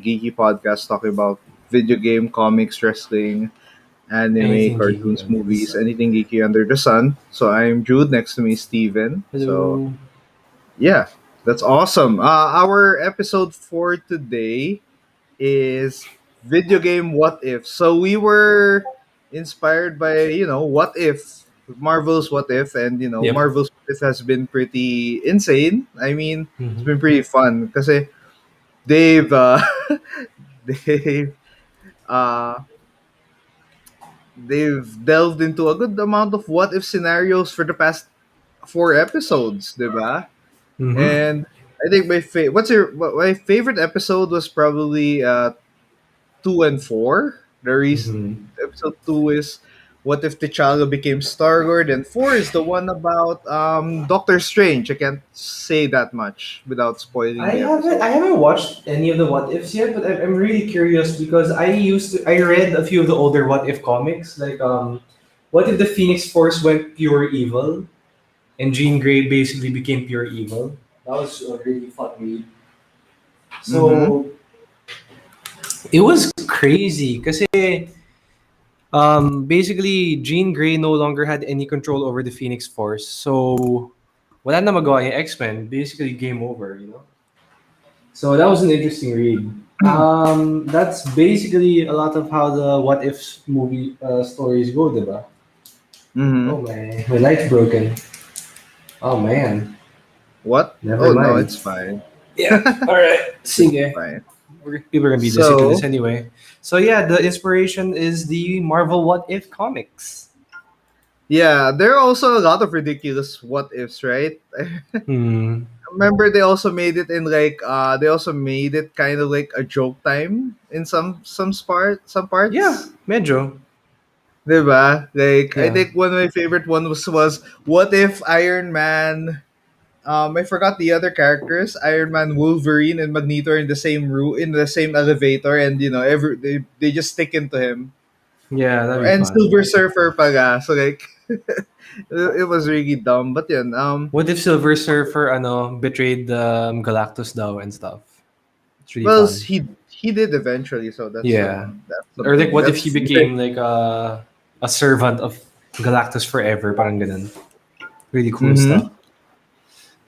geeky podcast talking about video game, comics, wrestling, anime, Anything geeky cartoons, under the movies, sun. anything geeky under the sun. So I'm Jude. Next to me is Steven. So Hello. yeah, that's awesome. Our episode for today is video game What If. So we were inspired by What If, Marvel's What If, and Yep. Marvel's What If has been pretty insane. I mean, it's hmm been pretty fun because they've they've uh they've delved into a good amount of what if scenarios for the past four episodes, diba? hmm And I think my favorite episode was probably two and four. hmm Episode two is what if T'Challa became Star Lord, and four is the one about Doctor Strange. I can't say that much without spoiling I the haven't episode. I haven't watched any of the What Ifs yet, but I'm really curious because I read a few of the older What If comics. What if the Phoenix Force went pure evil and Jean Grey basically became pure evil? That was a really fun read. Mm-hmm. So it was crazy because basically Jean Grey no longer had any control over the Phoenix Force. So wala na magawa yung X-Men. Basically game over. So that was an interesting read. That's basically a lot of how the What Ifs movie stories go, diba? Mm-hmm. Oh man, my light's broken. Oh man, What? never Oh no, mind. it's fine. Yeah, alright. It's Sige. fine. People are gonna be listening to this So anyway. So yeah, the inspiration is the Marvel What If comics. yeah, there are also a lot of ridiculous what ifs, right? Hmm. Remember they also made it in they also made it kind of like a joke time in some Yeah, parts. medyo. Diba? Like I Yeah. think one of my favorite one was what if Iron Man I forgot the other characters. Iron Man, Wolverine, and Magneto are in the same room in the same elevator, and they just stick into him. Yeah, that'd be And fun. Silver Surfer pala. So like it was really dumb. But yun, What if Silver Surfer betrayed Galactus daw and stuff? It's really well, fun. he did eventually, so Yeah. that's Or like something. what if he That's became like a servant of Galactus forever, parang ganun. Really cool mm-hmm. stuff.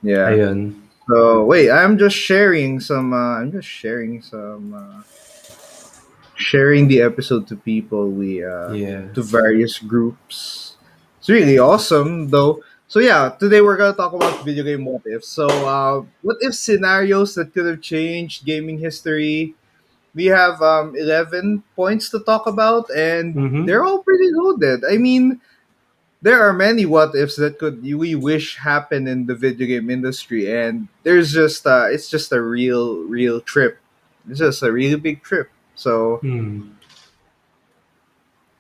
Yeah. Ayun. So wait, I'm just sharing some. I'm just sharing some. Sharing the episode to people Yeah. to various groups. It's really awesome though. So yeah, today we're gonna talk about video game what ifs. So what if scenarios that could have changed gaming history. We have 11 points to talk about, and Mm-hmm. they're all pretty loaded. I mean, there are many what ifs that could we wish happen in the video game industry, and there's just it's just a real trip. It's just a really big trip. So Hmm.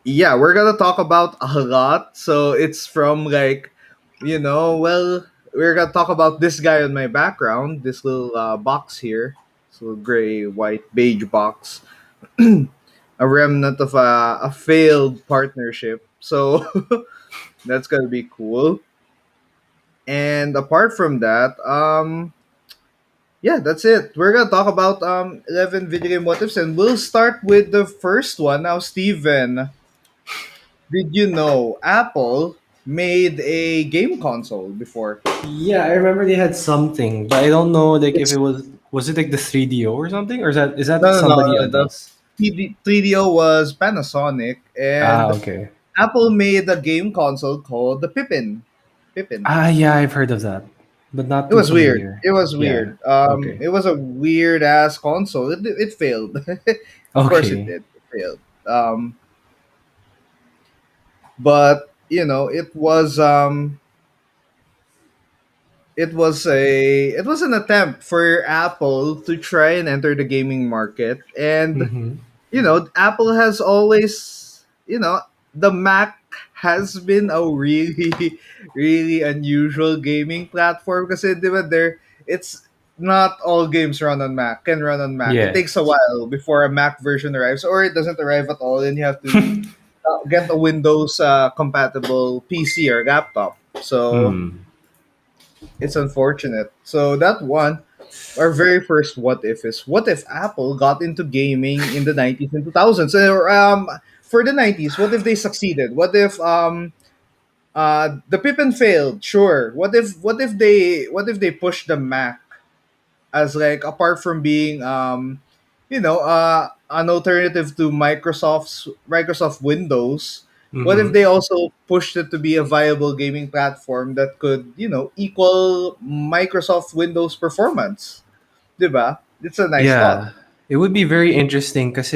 yeah, we're gonna talk about a lot. So it's from we're gonna talk about this guy on my background, this little box here, this little gray, white, beige box, a remnant of a failed partnership. So that's gonna be cool. And apart from that, yeah, that's it. We're gonna talk about 11 video game what ifs, and we'll start with the first one. Now, Steven, did you know Apple made a game console before? Yeah, I remember they had something, but I don't know like if It's it was it like the 3DO or something, or is that no, no, somebody no. The else? 3DO was Panasonic, Ah, and okay. Apple made a game console called the Pippin. Pippin. Ah, yeah, I've heard of that, but not It too was weird. familiar. It was Yeah. weird. Okay. It was a weird ass console. It failed. Of course, it Okay. did. It failed. But it was an attempt for Apple to try and enter the gaming market, and Mm-hmm. Apple has always, the Mac has been a really, really unusual gaming platform because it's not all games run on Mac, can run on Mac. It Yeah. takes a while before a Mac version arrives, or it doesn't arrive at all, and you have to get a Windows compatible PC or laptop. So Hmm. it's unfortunate. So that one. our very first what if is what if Apple got into gaming in the 90s and 2000s? Or for the 90s, what if they succeeded? What if the Pippin failed? Sure. What if they pushed the Mac as like apart from being an alternative to Microsoft Windows, what if Mm-hmm. they also pushed it to be a viable gaming platform that could equal Microsoft Windows performance? Diba? It's a nice thought. Yeah, it would be very interesting because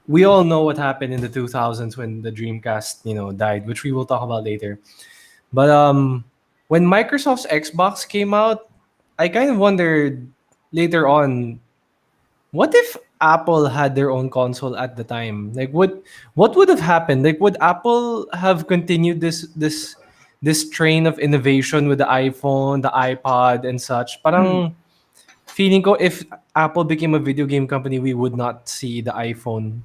we all know what happened in the 2000s when the Dreamcast, died, which we will talk about later. But when Microsoft's Xbox came out, I kind of wondered later on, what if Apple had their own console at the time? Like what would have happened? Like would Apple have continued this train of innovation with the iPhone, the iPod and such? Parang feeling ko if Apple became a video game company, we would not see the iPhone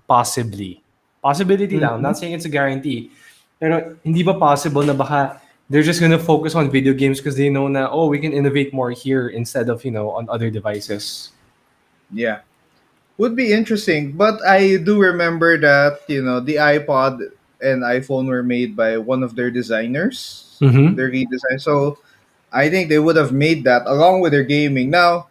possibly. Possibility lang. I'm Mhm. not saying it's a guarantee. Pero hindi ba possible na baka they're just gonna focus on video games because they know na, oh, we can innovate more here instead of, on other devices. Yeah. Would be interesting, but I do remember that the iPod and iPhone were made by one of their designers, Mm-hmm. their redesign. So I think they would have made that along with their gaming. Now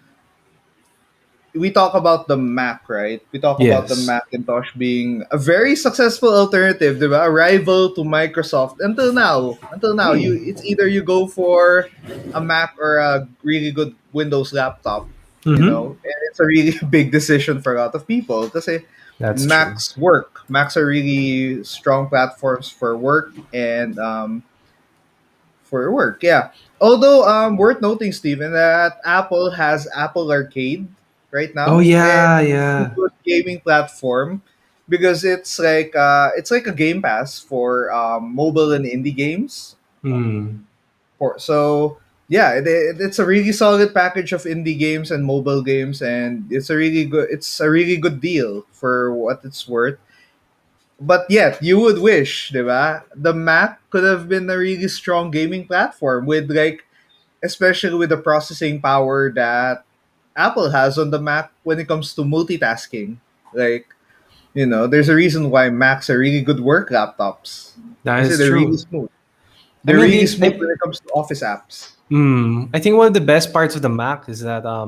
we talk about the Mac, right? We talk about the Yes. Macintosh being a very successful alternative, diba? A rival to Microsoft until now. Until now, it's either you go for a Mac or a really good Windows laptop, Mm-hmm. and it's a really big decision for a lot of people because That's true. Macs work. Macs are really strong platforms for work and for work, yeah. Although worth noting, Steven, that Apple has Apple Arcade right Oh now, and yeah, it's a yeah. good gaming platform because it's like a Game Pass for mobile and indie games. Hmm. So yeah, it's a really solid package of indie games and mobile games, and it's a really good deal for what it's worth. But yet, you would wish, diba? The Mac could have been a really strong gaming platform with especially with the processing power that Apple has on the Mac when it comes to multitasking. Like, there's a reason why Macs are really good work laptops. That Kasi is they're really true. smooth. I They're mean, really smooth when it comes to office apps. I think one of the best parts of the Mac is that I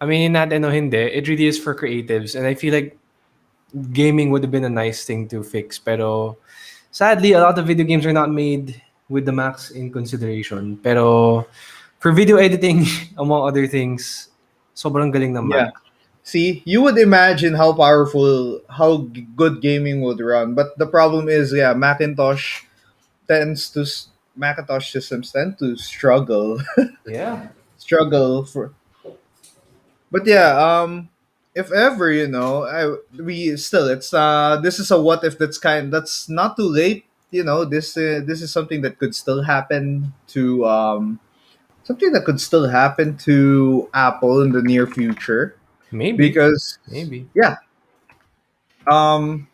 mean, natin o hindi, it really is for creatives, and I feel like gaming would have been a nice thing to fix. Pero sadly, a lot of video games are not made with the Macs in consideration. Pero for video editing, among other things, sobrang galing ng Yeah. Mac. See, you would imagine how good gaming would run, but the problem is, yeah, Macintosh systems tend to Yeah. struggle for. But yeah, if ever, we still it's this is a what if that's not too late. This is something that could still happen to Apple in the near future Maybe. because Maybe. yeah, um,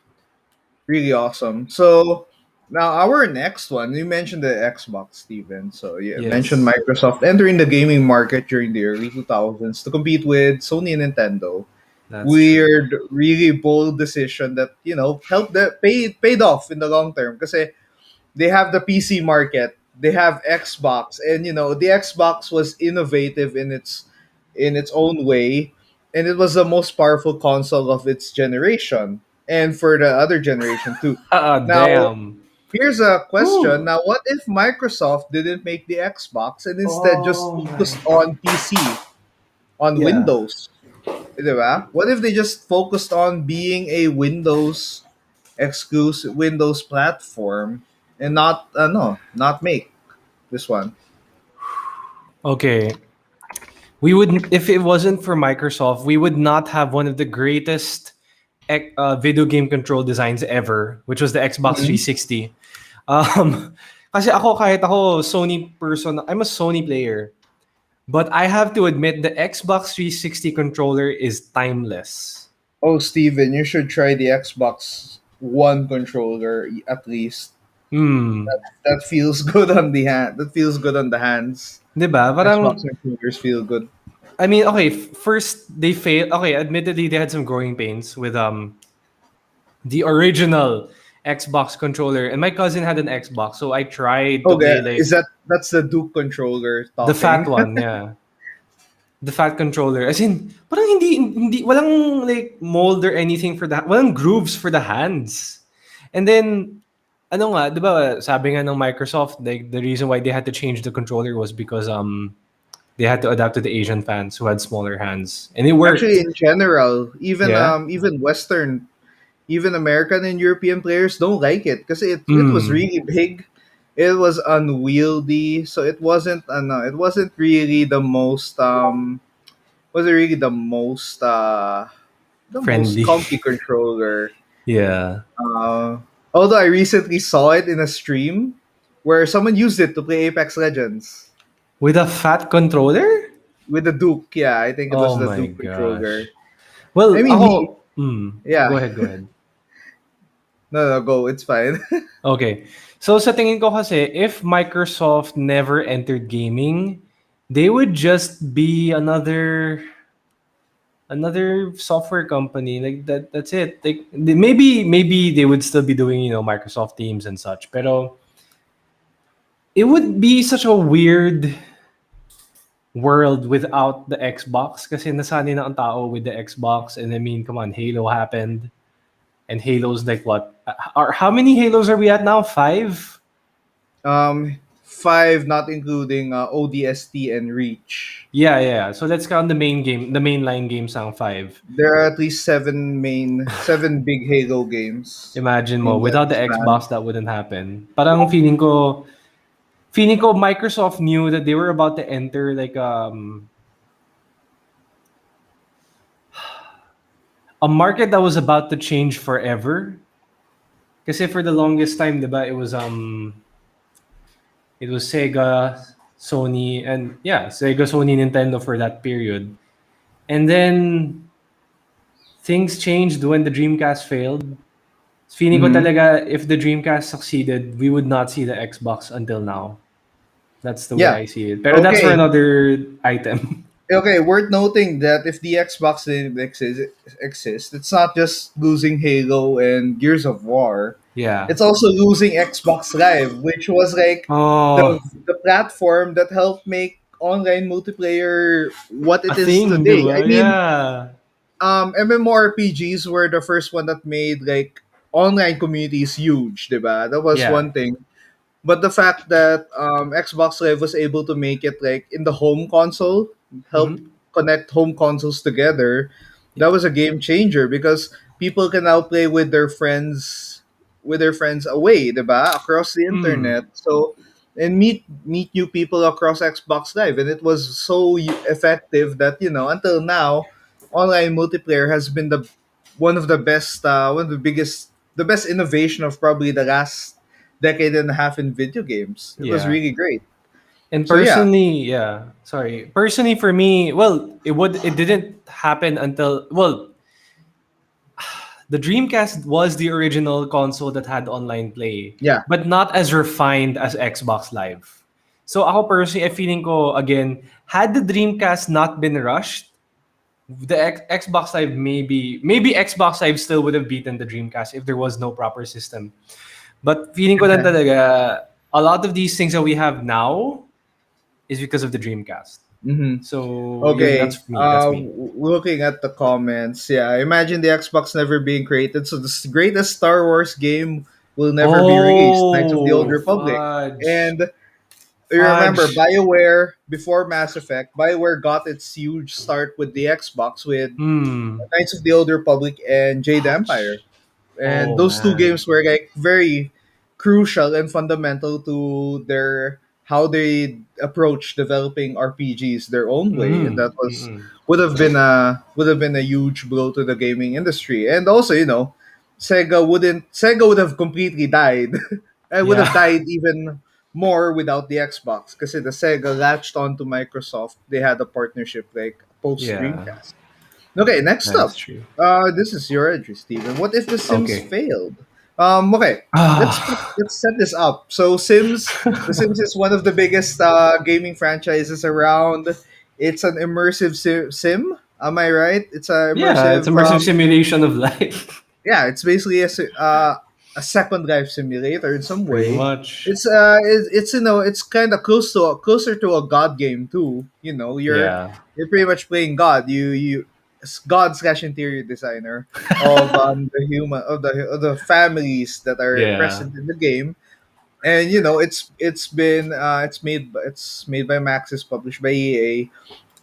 really awesome. So now our next one, you mentioned the Xbox, Steven. So yeah, mentioned Yes. Microsoft entering the gaming market during the early 2000s to compete with Sony and Nintendo. That's true. Weird, really bold decision that helped paid off in the long term because they have the PC market, they have Xbox, and the Xbox was innovative in its own way, and it was the most powerful console of its generation, and for the other generation too. Ah, Now, damn. here's a question. Whew. Now, what if Microsoft didn't make the Xbox and instead just Oh my. focused on PC, on Yeah. Windows? Diba? What if they just focused on being a Windows exclusive Windows platform and not make this one? Okay. We would, if it wasn't for Microsoft, we would not have one of the greatest video game control designs ever, which was the Xbox Mhm. 360. Um, kasi ako, kahit ako, Sony person, I'm a Sony player. But I have to admit, the Xbox 360 controller is timeless. Oh, Steven, you should try the Xbox One controller at least. Hmm. That feels good on the hand. That feels good on the hands. 'Di ba? Xbox Parang controllers feel good. I mean, okay, first they failed. Okay, admittedly they had some growing pains with the original Xbox controller, and my cousin had an Xbox, so I tried to Okay, play is like that's the Duke controller the fat talking? one, yeah. The fat controller. As in, parang hindi, walang like mold or anything for the, walang grooves for the hands. And then, ano nga, di ba, sabi nga ng Microsoft, like, the reason why they had to change the controller was because, they had to adapt to the Asian fans who had smaller hands. And it Actually, worked. in general, Yeah? even Western, even American and European players don't like it because it was Mm. really big. It was unwieldy, so it wasn't really the most wasn't really the most Friendly. comfy controller. Yeah. Uh, Although I recently saw it in a stream where someone used it to play Apex Legends With a fat controller? with the Duke. Yeah, I think it was Oh the my Duke controller. gosh. I Well, mean, he ako, mm, yeah. go ahead, go ahead. No, go. It's fine. Okay. So sa tingin ko kasi, if Microsoft never entered gaming, they would just be another software company. Like that's it. Like maybe they would still be doing, Microsoft Teams and such. Pero it would be such a weird world without the Xbox kasi nasanay na ang tao with the Xbox, and I mean, come on, Halo happened. And Halo's like what? How many Halos are we at now? Five? Five, not including ODST and Reach. Yeah, yeah. So let's count the main game, the mainline games ang five. There are at least seven big Halo games Imagine mo, in that without the span. Xbox, that wouldn't happen. Parang feeling ko Microsoft knew that they were about to enter like a market that was about to change forever. Kasi for the longest time, diba, it was Sega, Sony, and yeah, Sega, Sony, Nintendo for that period. And then things changed when the Dreamcast failed. Feeling ko Hmm. talaga if the Dreamcast succeeded, we would not see the Xbox until now. That's the way Yeah. I see it. Pero that's for Okay. another item. Okay. Worth noting that if the Xbox didn't exist, it's not just losing Halo and Gears of War. Yeah. It's also losing Xbox Live, which was like the Oh, the platform that helped make online multiplayer what a it is thing, di today. I ba? mean, Yeah. MMORPGs were the first one that made like online communities huge, diba? That was Yeah. one thing. But the fact that Xbox Live was able to make it like in the home console, help Mm-hmm. connect home consoles together, that Yeah. was a game changer because people can now play with their friends away, diba? Across the Mm. internet. So and meet new people across Xbox Live, and it was so effective that until now, online multiplayer has been the one of the biggest, the best innovation of probably the last decade and a half in video games. It was Yeah. really great. And So yeah, personally, yeah. Sorry. Personally for me, well, it didn't happen until, well, the Dreamcast was the original console that had online play, yeah, but not as refined as Xbox Live. So ako personally, I feeling ko again, had the Dreamcast not been rushed, the Xbox Live maybe Xbox Live still would have beaten the Dreamcast if there was no proper system. But feeling ko lang talaga a lot of these things that we have now is because of the Dreamcast. hmm. So yun, Okay. that's me. That's me. Looking at the comments, yeah, imagine the Xbox never being created. So the greatest Star Wars game will never be released, Knights of the Old Oh, Republic. fudge. And you remember Fudge. BioWare before Mass Effect, BioWare got its huge start with the Xbox with Hmm. Knights of the Old Republic and Jade Empire. Fudge. And Oh those two man. games were like very crucial and fundamental to their how they approach developing RPGs their own way, and Mm. that was Mm. would have been a huge blow to the gaming industry. And also, Sega would have completely died. I would have Yeah, died even more without the Xbox because the Sega latched onto Microsoft. They had a partnership like post yeah, Dreamcast. Okay, next that's up. true. This is your entry, Steven. What if The Sims Okay. failed? Okay, Ah, let's set this up. So The Sims is one of the biggest gaming franchises around. It's an immersive sim. Am I right? It's a yeah, it's immersive. immersive simulation of life, Yeah, it's basically a second life simulator in some pretty way. much. It's it's kind of closer to a god game too. You know, Yeah. you're pretty much playing God. God slash interior designer of the human of the families that are Yeah. present in the game. And you know, it's made by Maxis, published by EA,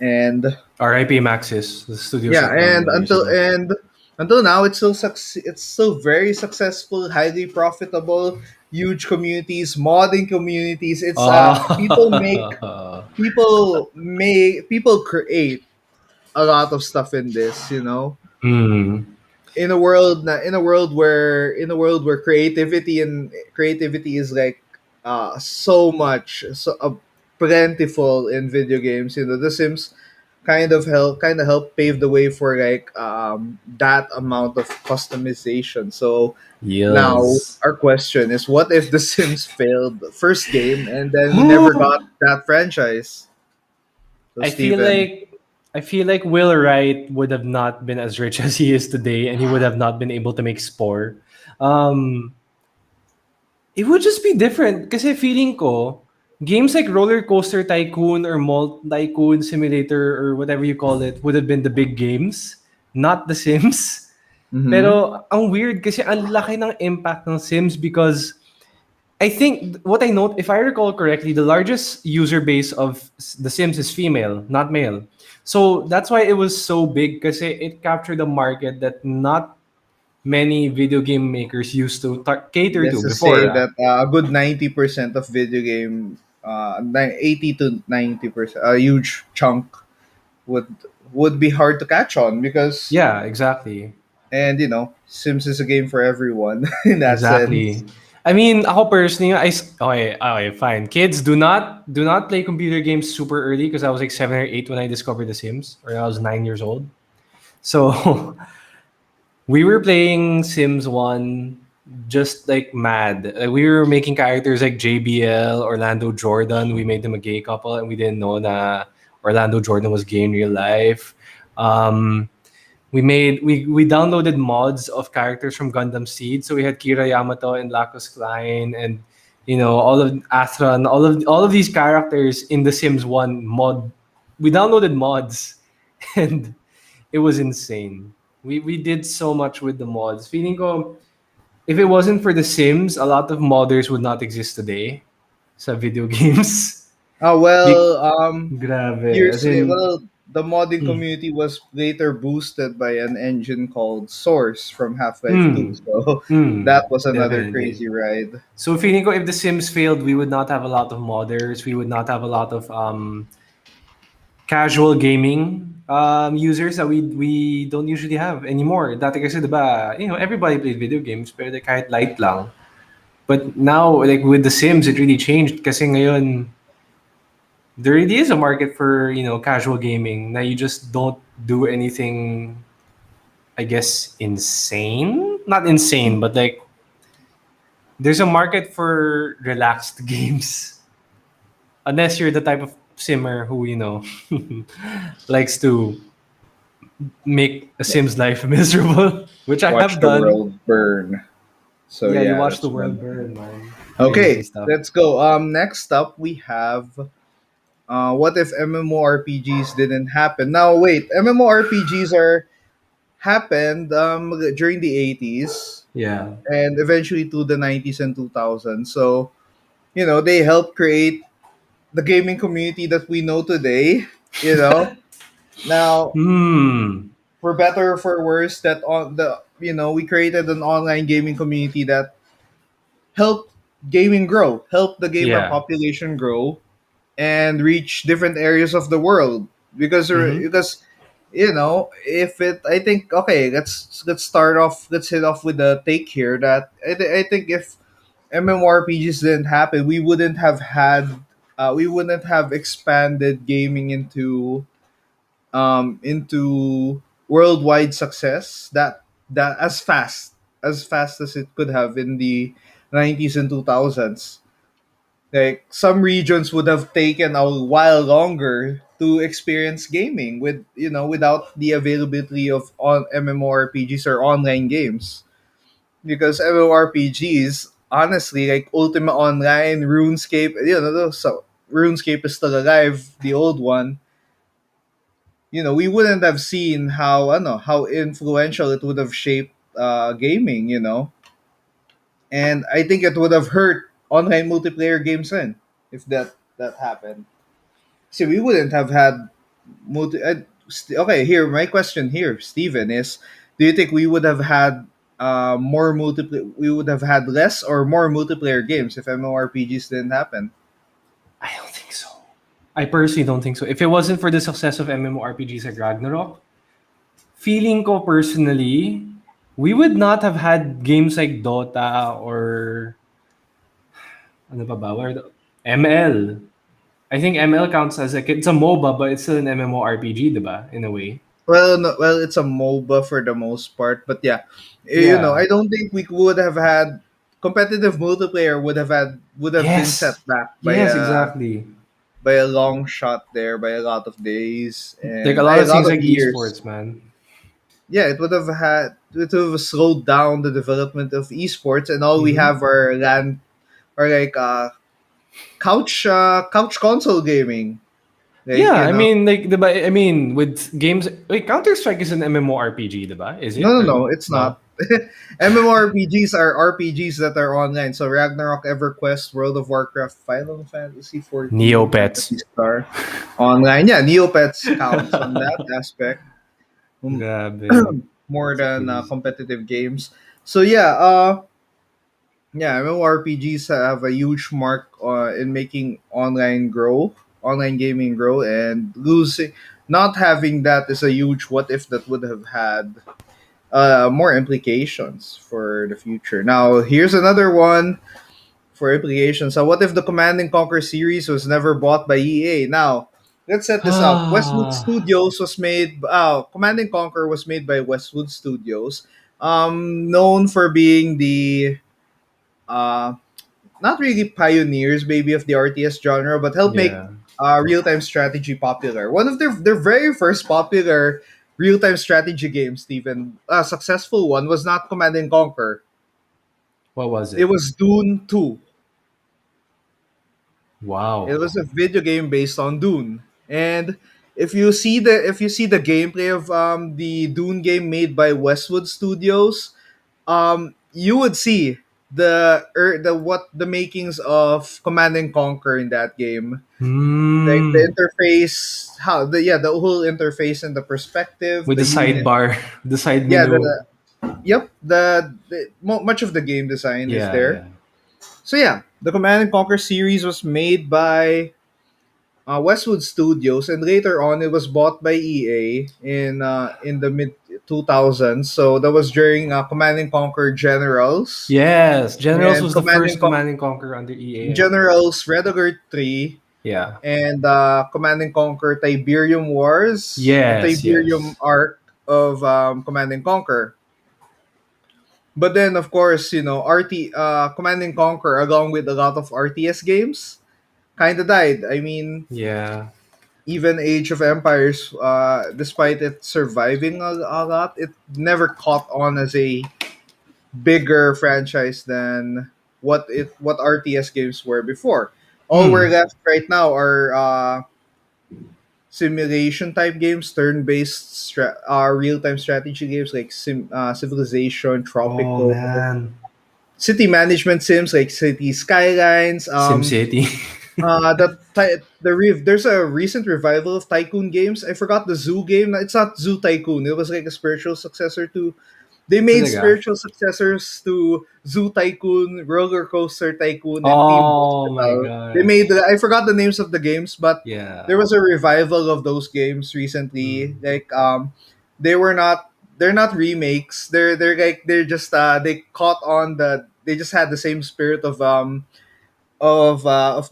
and R.I.P. Maxis, the studios yeah, shut down recently. until now, it's still very successful, highly profitable, huge communities, modding communities. It's Oh. people create a lot of stuff in this. You know, Hmm. in a world where creativity is like plentiful in video games. You know, The Sims kind of help pave the way for like that amount of customization. So now Yes. our question is, what if The Sims failed the first game and then we never got that franchise? So I feel Steven. like I feel like Will Wright would have not been as rich as he is today, and he would have not been able to make Spore. Um, it would just be different kasi feeling ko, games like Roller Coaster Tycoon or Malt Tycoon Simulator or whatever you call it would have been the big games, not The Sims. Mm-hmm. Pero ang weird kasi ang laki ng impact ng Sims because I think what I note, if I recall correctly, the largest user base of The Sims is female, not male. So that's why it was so big because it captured a market that not many video game makers used to cater Let's to just say before. that a good 90% of video game, 80 to 90%, a huge chunk would would be hard to catch on because, Yeah, exactly. and you know, Sims is a game for everyone in that sense. Exactly. I mean, ako personally, okay, okay, fine. Kids, do not play computer games super early because I was like 7 or 8 when I discovered The Sims, or I was 9 years old. So we were playing Sims 1 just like mad. Like, we were making characters like JBL, Orlando Jordan. We made them a gay couple and we didn't know that Orlando Jordan was gay in real life. Um, we downloaded mods of characters from Gundam Seed. So we had Kira Yamato and Lacus Klein and all of Astra and all of these characters in the Sims 1 mod. We downloaded mods and it was insane. We did so much with the mods. Feeling ko, if it wasn't for the Sims, a lot of modders would not exist today sa video games. Oh Be- well, Grabe. years As later, in, well, the modding mm, community was later boosted by an engine called Source from Half Life Two. mm, So that was another definitely. crazy ride. So feeling ko if The Sims failed, we would not have a lot of modders. We would not have a lot of casual gaming users that we don't usually have anymore. Dati kasi, diba, everybody played video games, pero like, kahit light lang. But now, like with The Sims, it really changed. Kasi ngayon, there really is a market for, casual gaming. Now you just don't do anything, I guess, insane? Not insane, but like, there's a market for relaxed games. Unless you're the type of simmer who, likes to make a Sim's life miserable, which I Watch have the done. world burn. So Yeah, you yeah, watch the that's world one. burn, man. Crazy Okay, stuff. let's go. Next up we have what if MMORPGs didn't happen? Now wait, MMORPGs are happened during the 80s Yeah. and eventually to the 90s and 2000s. So, you know, they helped create the gaming community that we know today, you know. Now, Hmm. for better or for worse, that on the you know, we created an online gaming community that helped gaming grow, helped the gamer Yeah. population grow and reach different areas of the world Mm-hmm. because you know, if it I think, okay, let's hit off with the take here that I think if MMORPGs didn't happen, we wouldn't have expanded gaming into worldwide success that as fast. as fast as it could have in the 90s and 2000s. Like some regions would have taken a while longer to experience gaming without the availability of on MMORPGs or online games. Because MMORPGs, honestly, like Ultima Online, RuneScape, so RuneScape is still alive, the old one. We wouldn't have seen how I don't know how influential it would have shaped gaming. And I think it would have hurt online multiplayer games then if that happened. See, we wouldn't have had okay, here my question here, Steven, is: do you think we would have had more multiplayer? We would have had less or more multiplayer games if MMORPGs didn't happen? I don't think so. I personally don't think so. If it wasn't for the success of MMORPGs like Ragnarok, feeling ko personally, we would not have had games like Dota or ano pa ba? ML. I think ML counts as like it's a MOBA, but it's still an MMORPG, diba? In a way. Well, no, well, it's a MOBA for the most part, but yeah, Yeah. I don't think we would have had competitive multiplayer would have been set Yes. back Yes, exactly. by a long shot there, by a lot of days Like a and lot a of lot things of like years. esports, man. Yeah, it would have slowed down the development of esports, and all we Mm-hmm. have are LAN or like couch console gaming, like Yeah, I mean, like, diba, I mean, with games, like, Counter-Strike is an MMORPG, diba? Is No, it? no, Or no, it's no? not. MMORPGs are RPGs that are online. So Ragnarok, EverQuest, World of Warcraft, Final Fantasy 14, Neopets. Fantasy Star, online. Yeah, Neopets counts on that aspect. Um, Grabe. More That's than crazy. competitive games. So yeah, MMORPGs have a huge mark in making online gaming grow, and losing, not having that is a huge what if that would have had more implications for the future. Now, here's another one for implications. So, what if the Command and Conquer series was never bought by EA? Now, let's set this up. Westwood Ah. Studios was made. Command and Conquer was made by Westwood Studios, known for being the uh, not really pioneers, maybe of the RTS genre, but helped make Yeah. real time strategy popular. One of their very first popular real time strategy games, Stephen, a successful one, was not Command and Conquer. What was It it? was Dune 2. It Wow. was a video game based on Dune. And if you see the gameplay of the Dune game made by Westwood Studios, you would see the makings of Command and Conquer in that game. Like the Hmm. interface, the whole interface and the perspective, With the the unit. sidebar, the side Yeah, menu. yep, much of the game design is Yeah, there. yeah. So yeah, the Command and Conquer series was made by Westwood Studios, and later on it was bought by EA in the mid 2000s. So that was during Command and Conquer Generals Yes, Generals and was the first Command and Conquer under EA, I think. Generals Red Alert 3 Yeah. and Command and Conquer Tiberium Wars, the Yes, Tiberium yes. arc of Command and Conquer. But then, of course, Command and Conquer, along with a lot of RTS games, kind of died. I mean, Yeah. even Age of Empires, despite it surviving a lot, it never caught on as a bigger franchise than what RTS games were before. All we're Hmm. left right now are simulation type games, turn-based real-time strategy games like Civilization, Oh, Tropico, man. city management sims like City Skylines. SimCity. There's a recent revival of Tycoon games. I forgot the Zoo game. It's not Zoo Tycoon. It was like a spiritual successor to. They made Talaga. spiritual successors to Zoo Tycoon, Roller Coaster Tycoon, and Team Oh my Hospital. They gosh. made. I forgot the names of the games, but there Yeah. was a revival of those games recently. Hmm. Like they were not. They're not remakes. They're just they caught on they just had the same spirit of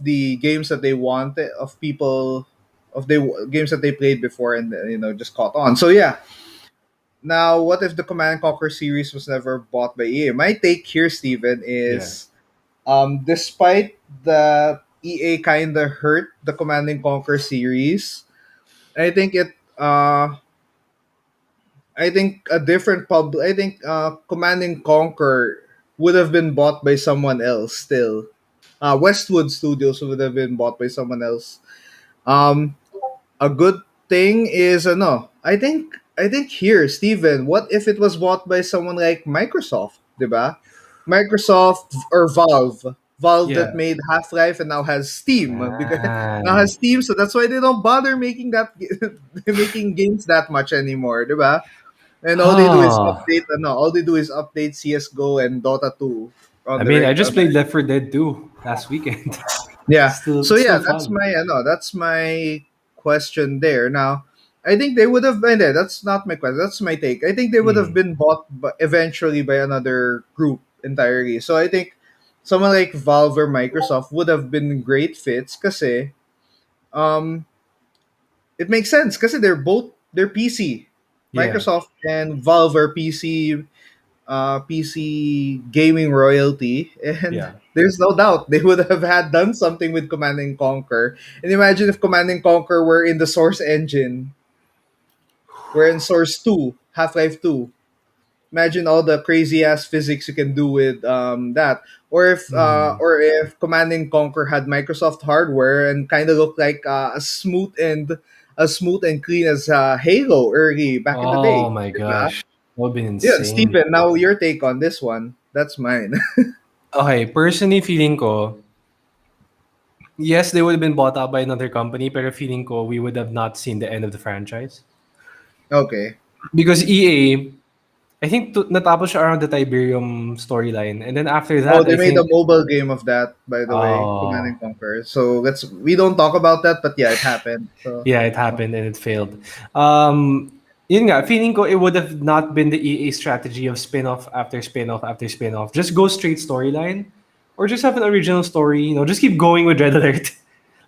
the games that they wanted of people of the games that they played before, and just caught on. So yeah, Now, what if the Command and Conquer series was never bought by EA? My take here, Steven, Yeah. is despite the EA kind of hurt the Command and Conquer series, I think it. I think a different pub. I think Command and Conquer would have been bought by someone else. Still, Westwood Studios would have been bought by someone else. Um, a good thing is no. I think here, Steven, what if it was bought by someone like Microsoft, diba? Microsoft or Valve. Valve that Yeah. made Half-Life and now has Steam because now Man. has Steam, so that's why they don't bother making making games that much anymore, diba? And all they do is Huh. update all they do is update CS:GO and Dota 2 on I the mean, I on just played the Left 4 Dead 2 last weekend. Yeah. Still, So yeah, still that's fun. my that's my question there. Now, I think they would have been there. That's not my question. That's my take. I think they would have Mm. been bought eventually by another group entirely. So I think someone like Valve or Microsoft would have been great fits kasi um it makes sense kasi they're PC. Yeah. Microsoft and Valve are PC gaming royalty, and Yeah. there's no doubt they would have had done something with Command and Conquer. And imagine if Command and Conquer were in the Source engine, were in Source 2, Half Life 2. Imagine all the crazy ass physics you can do with that. Mm. Or if Command and Conquer had Microsoft hardware and kind of looked like as smooth and clean as Halo early back in the Oh day. my Diba? gosh. That would have been Yeah, insane. Steven, now your take on this one. That's mine. Okay, personally feeling ko, yes, they would have been bought out by another company, pero feeling ko we would have not seen the end of the franchise. Okay. Because EA, I think natapos siya around the Tiberium storyline. And then after Oh, that, they I made a think, mobile game of that, by the way, Command oh, and Conquer. So we don't talk about that, but yeah, it happened. So yeah, it happened and it failed. Um, Yun nga, feeling ko it would have not been the EA strategy of spin-off after spin-off after spin-off. Just go straight storyline or just have an original story, just keep going with Red Alert.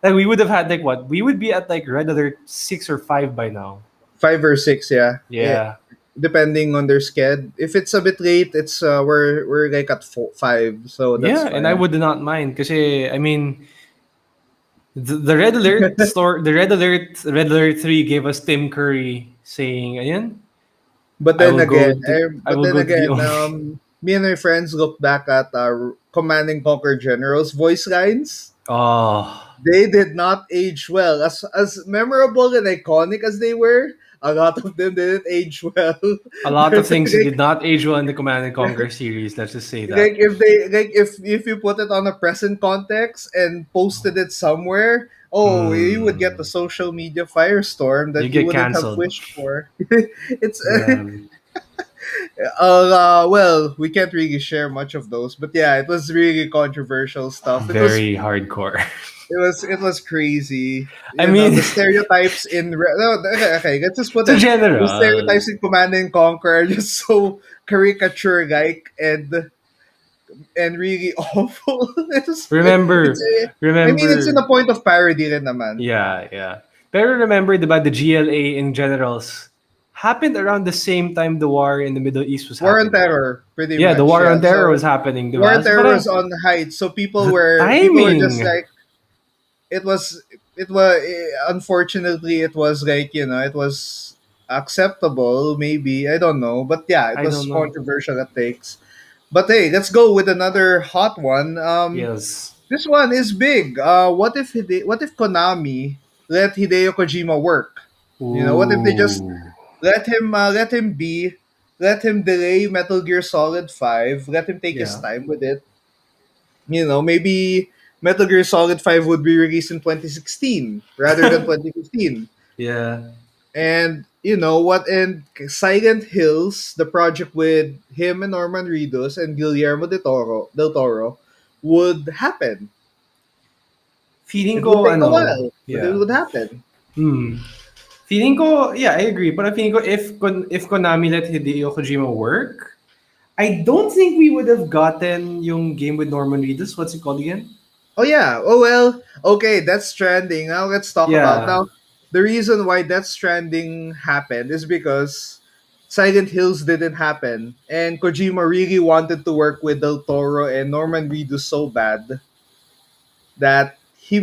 Like we would have had like what? We would be at like Red Alert 6 or 5 by now. 5 or 6, yeah. Yeah. Depending on their schedule. If it's a bit late, it's we're like at 5, so that's Yeah, and I fine. would not mind kasi I mean the Red Alert store Red Alert 3 gave us Tim Curry saying, "Ayan, But then again, I will go to the only." me and my friends look back at Command and Conquer General's voice lines. Oh, They did not age well. As memorable and iconic as they were, a lot of them didn't age well. a lot of things like, did not age well in the Command and Conquer series. Let's just say that. if you put it on a present context and posted it somewhere, oh, you would get the Hmm. social media firestorm You that you get wouldn't have canceled. wished for. It's Grabe. well, we can't really share much of those, but yeah, it was really controversial stuff. Very hardcore. It was crazy. I mean, The stereotypes no, okay, let's just put to it. The general, stereotypes in Command and Conquer are just so caricature like and really awful. It's remember, I mean it's in remember, the point of parody rin naman. yeah, yeah. Pero remember, diba, the GLA in generals happened around the same time the war in the Middle East was War on happening. Terror, pretty Yeah, the much. war Yeah. on terror was So happening, War on diba? So Terror was parang on heights, so the people were just timing. like it was it was unfortunately it was like it was acceptable maybe, I don't know, but yeah, it I was don't know. controversial at takes. But hey, let's go with another hot one. Yes. This one is big. What if Konami let Hideo Kojima work? What if they just Ooh. let him delay Metal Gear Solid 5, let him take his Yeah. time with it. Maybe Metal Gear Solid 5 would be released in 2016 rather than 2015. Yeah. And you know what? And Silent Hills, the project with him and Norman Reedus and Guillermo del Toro, would happen. Feeling It would ko, take a ano, while, but it yeah. would happen. Hmm. Feeling ko, yeah, I agree. But feeling ko if Konami let Hideo Kojima work, I don't think we would have gotten yung game with Norman Reedus. What's it called again? Oh yeah. Oh well. Okay, Death Stranding. Now let's talk about Yeah. now. The reason why Death Stranding happened is because Silent Hills didn't happen, and Kojima really wanted to work with Del Toro and Norman Reedus so bad that he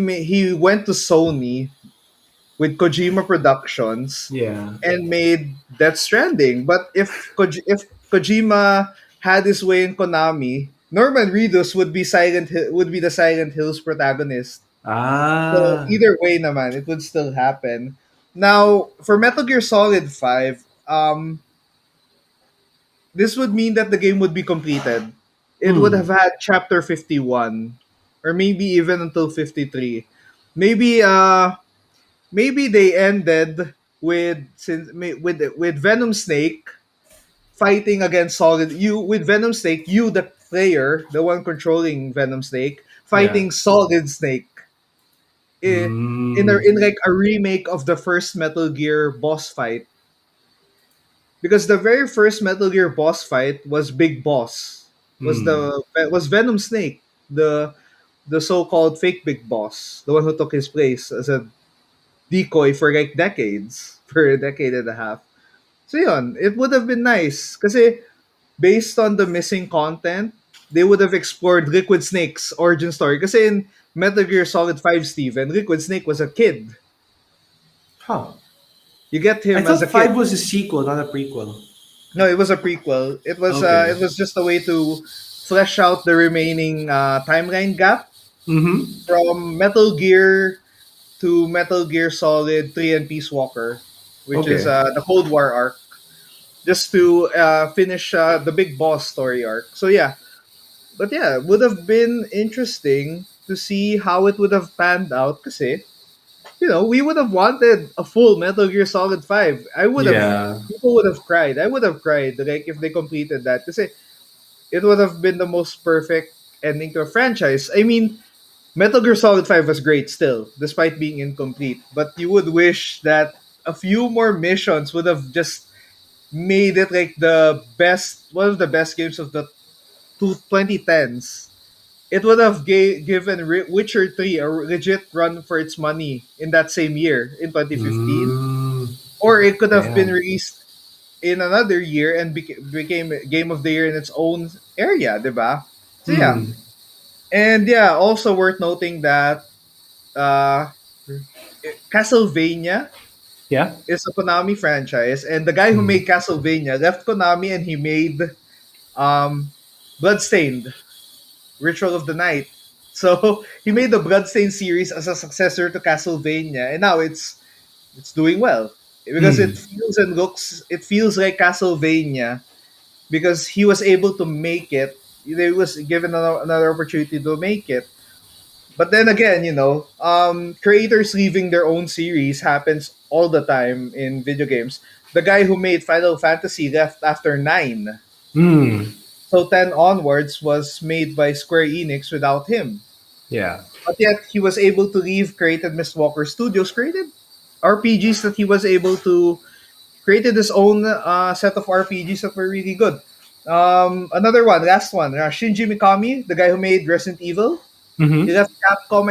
went to Sony with Kojima Productions Yeah. and made Death Stranding. But if Kojima had his way in Konami, Norman Reedus would be the Silent Hills protagonist. So Ah. either way, naman, it would still happen. Now for Metal Gear Solid 5, this would mean that the game would be completed. It would Hmm. have had chapter 51 or maybe even until 53. Maybe maybe they ended with Venom Snake fighting against Solid you with Venom Snake, you the player, the one controlling Venom Snake, Yeah. fighting Solid Snake i- Hmm. in like a remake of the first Metal Gear boss fight, because the very first Metal Gear boss fight was Big Boss, Hmm. was Venom Snake, the so-called fake Big Boss, the one who took his place as a decoy for like decades, for a decade and a half. So yun, it would have been nice kasi based on the missing content, they would have explored Liquid Snake's origin story. Kasi in Metal Gear Solid 5, Steven, Liquid Snake was a kid. Huh. You get I him as a thought kid. five was a sequel, not a prequel. No, it was a prequel. Okay. It was just a way to flesh out the remaining timeline gap Mm-hmm. from Metal Gear to Metal Gear Solid 3 and Peace Walker, which is Okay. the Cold War arc, just to finish the big boss story arc. So yeah, but yeah, it would have been interesting to see how it would have panned out. Kasi we would have wanted a full Metal Gear Solid 5. Yeah. People would have cried. I would have cried like if they completed that. Kasi it would have been the most perfect ending to a franchise. I mean, Metal Gear Solid 5 was great still, despite being incomplete. But you would wish that a few more missions would have just made it like one of the best games of the 2010s. It would have given Witcher 3 a legit run for its money in that same year, in 2015. Mm. Or it could have been Damn. released in another year and became Game of the Year in its own area, diba? So yeah. Hmm. And yeah, also worth noting that uh, Castlevania Yeah. is a Konami franchise, and the guy who Hmm. made Castlevania left Konami and he made um, Bloodstained, Ritual of the Night. So he made the Bloodstained series as a successor to Castlevania, and now it's doing well because Hmm. it feels like Castlevania because he was able to make it. He was given another opportunity to make it. But then again, creators leaving their own series happens all the time in video games. The guy who made Final Fantasy left after 9. Hmm. So 10 onwards was made by Square Enix without him. Yeah. But yet he was able to leave, created Mistwalker Studios, created RPGs that he was able to created his own set of RPGs that were really good. Another one, last one, Shinji Mikami, the guy who made Resident Evil. He Mm-hmm. left Capcom.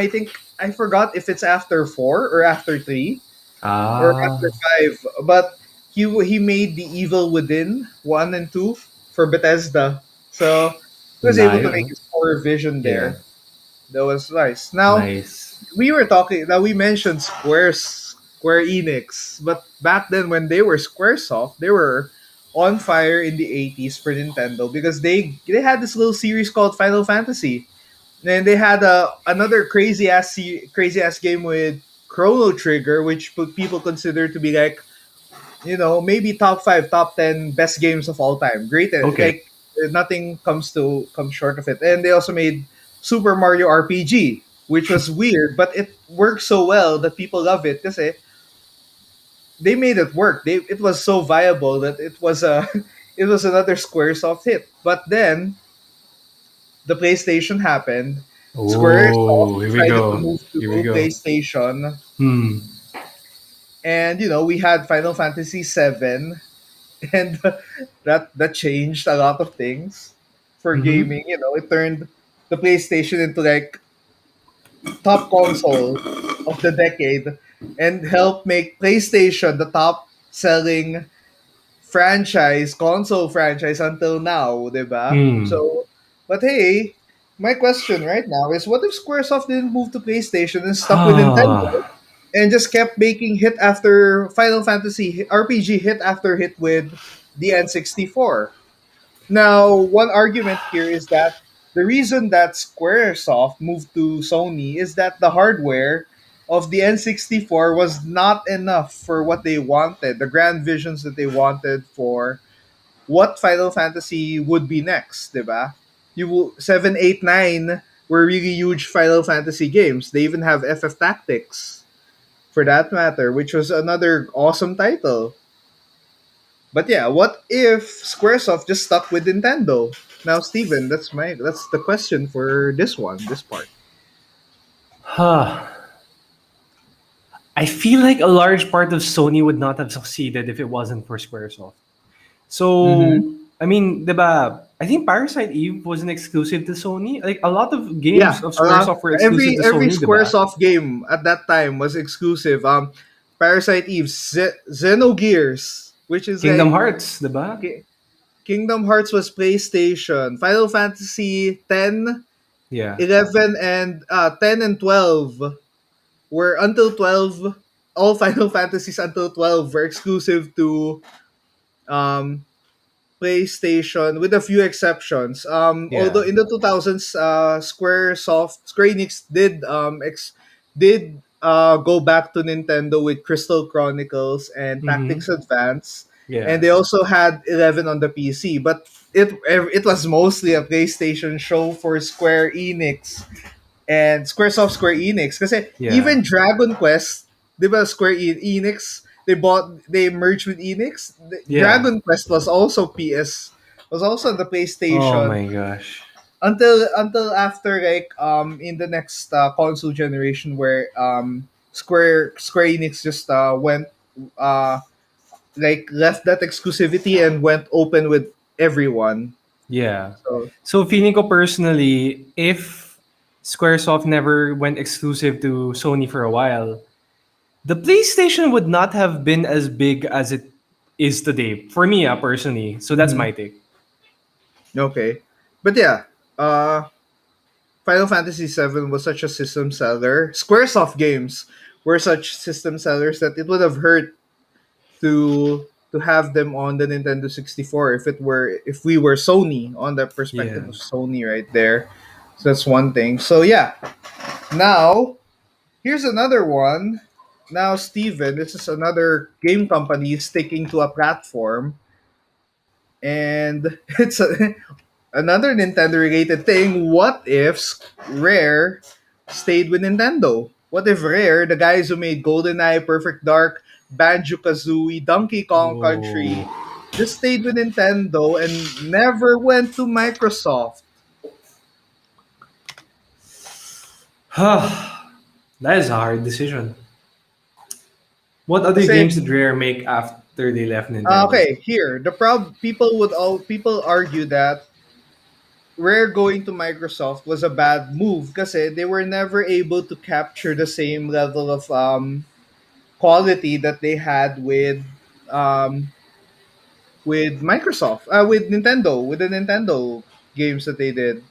I forgot if it's after 4 or after 3 or Ah. after 5. But he made the Evil Within 1 and 2 for Bethesda. So he was able to make Nice. his core vision Yeah. there. That was nice. Now Nice. we mentioned Square Enix, but back then when they were Squaresoft, they were on fire in the 80s for Nintendo because they had this little series called Final Fantasy. And they had another crazy ass game with Chrono Trigger, which people consider to be like maybe top 5, top 10 best games of all time. Great, Okay. like nothing comes short of it. And they also made Super Mario RPG, which was weird, but it worked so well that people love it because they made it work. It was so viable that it was a it was another SquareSoft hit. But then the PlayStation happened. Squaresoft Oh, here we decided to go. move to Here we go. PlayStation, Hmm. and we had Final Fantasy 7, and that changed a lot of things for Mm-hmm. gaming. It turned the PlayStation into like top console of the decade and helped make PlayStation the top selling franchise, console franchise until now, 'di ba? Hmm. So, but hey, my question right now is what if Squaresoft didn't move to PlayStation and stuck with Nintendo and just kept making hit after Final Fantasy RPG hit after hit with the N64? Now, one argument here is that the reason that Squaresoft moved to Sony is that the hardware of the N64 was not enough for what they wanted, the grand visions that they wanted for what Final Fantasy would be next, diba? 7, 8, 9 were really huge Final Fantasy games. They even have FF Tactics, for that matter, which was another awesome title. But yeah, what if Squaresoft just stuck with Nintendo? Now, Steven, that's the question for this part. Huh. I feel like a large part of Sony would not have succeeded if it wasn't for Squaresoft. Mm-hmm. So, I mean, diba, I think Parasite Eve wasn't exclusive to Sony. Like, a lot of games Yeah, of Squaresoft were exclusive to every Sony, diba? Squaresoft game at that time was exclusive. Parasite Eve, Xenogears, which is Kingdom like Hearts, diba? Kingdom Hearts was PlayStation, Final Fantasy 10, Yeah. 11, and 10 and 12 were until 12. All Final Fantasies until 12 were exclusive to um PlayStation, with a few exceptions. Although Yeah. in the 2000s, Square Enix did go back to Nintendo with Crystal Chronicles and Mm-hmm. Tactics Advance, and Yeah. they also had 11 on the PC. But it was mostly a PlayStation show for Square Enix and Square Enix. Kasi Yeah. even Dragon Quest, di ba Enix, they merged with Enix. Yeah. Dragon Quest was also was also on the Oh PlayStation my gosh. until after like in the next console generation where Square Enix just went uh like left that exclusivity and went open with everyone. Yeah. So So feeling ko personally, if Squaresoft never went exclusive to Sony for a while, the PlayStation would not have been as big as it is today. For me, personally. So that's mhm. my take. Okay. But yeah, uh Final Fantasy VII was such a system seller. Squaresoft games were such system sellers that it would have hurt to have them on the Nintendo 64 if we were Sony, on the perspective Yeah. of Sony right there. So that's one thing. So yeah, now here's another one. Now Steven, this is another game company sticking to a platform, and another Nintendo related thing. What if Rare stayed with Nintendo? What if Rare, the guys who made GoldenEye, Perfect Dark, Banjo Kazooie, Donkey Kong Country, Oh. just stayed with Nintendo and never went to Microsoft? That is a hard decision. What other Kasi, games did Rare make after they left Nintendo? okay, here the people argue that Rare going to Microsoft was a bad move kasi they were never able to capture the same level of quality that they had um Microsoft, with the Nintendo games that they did.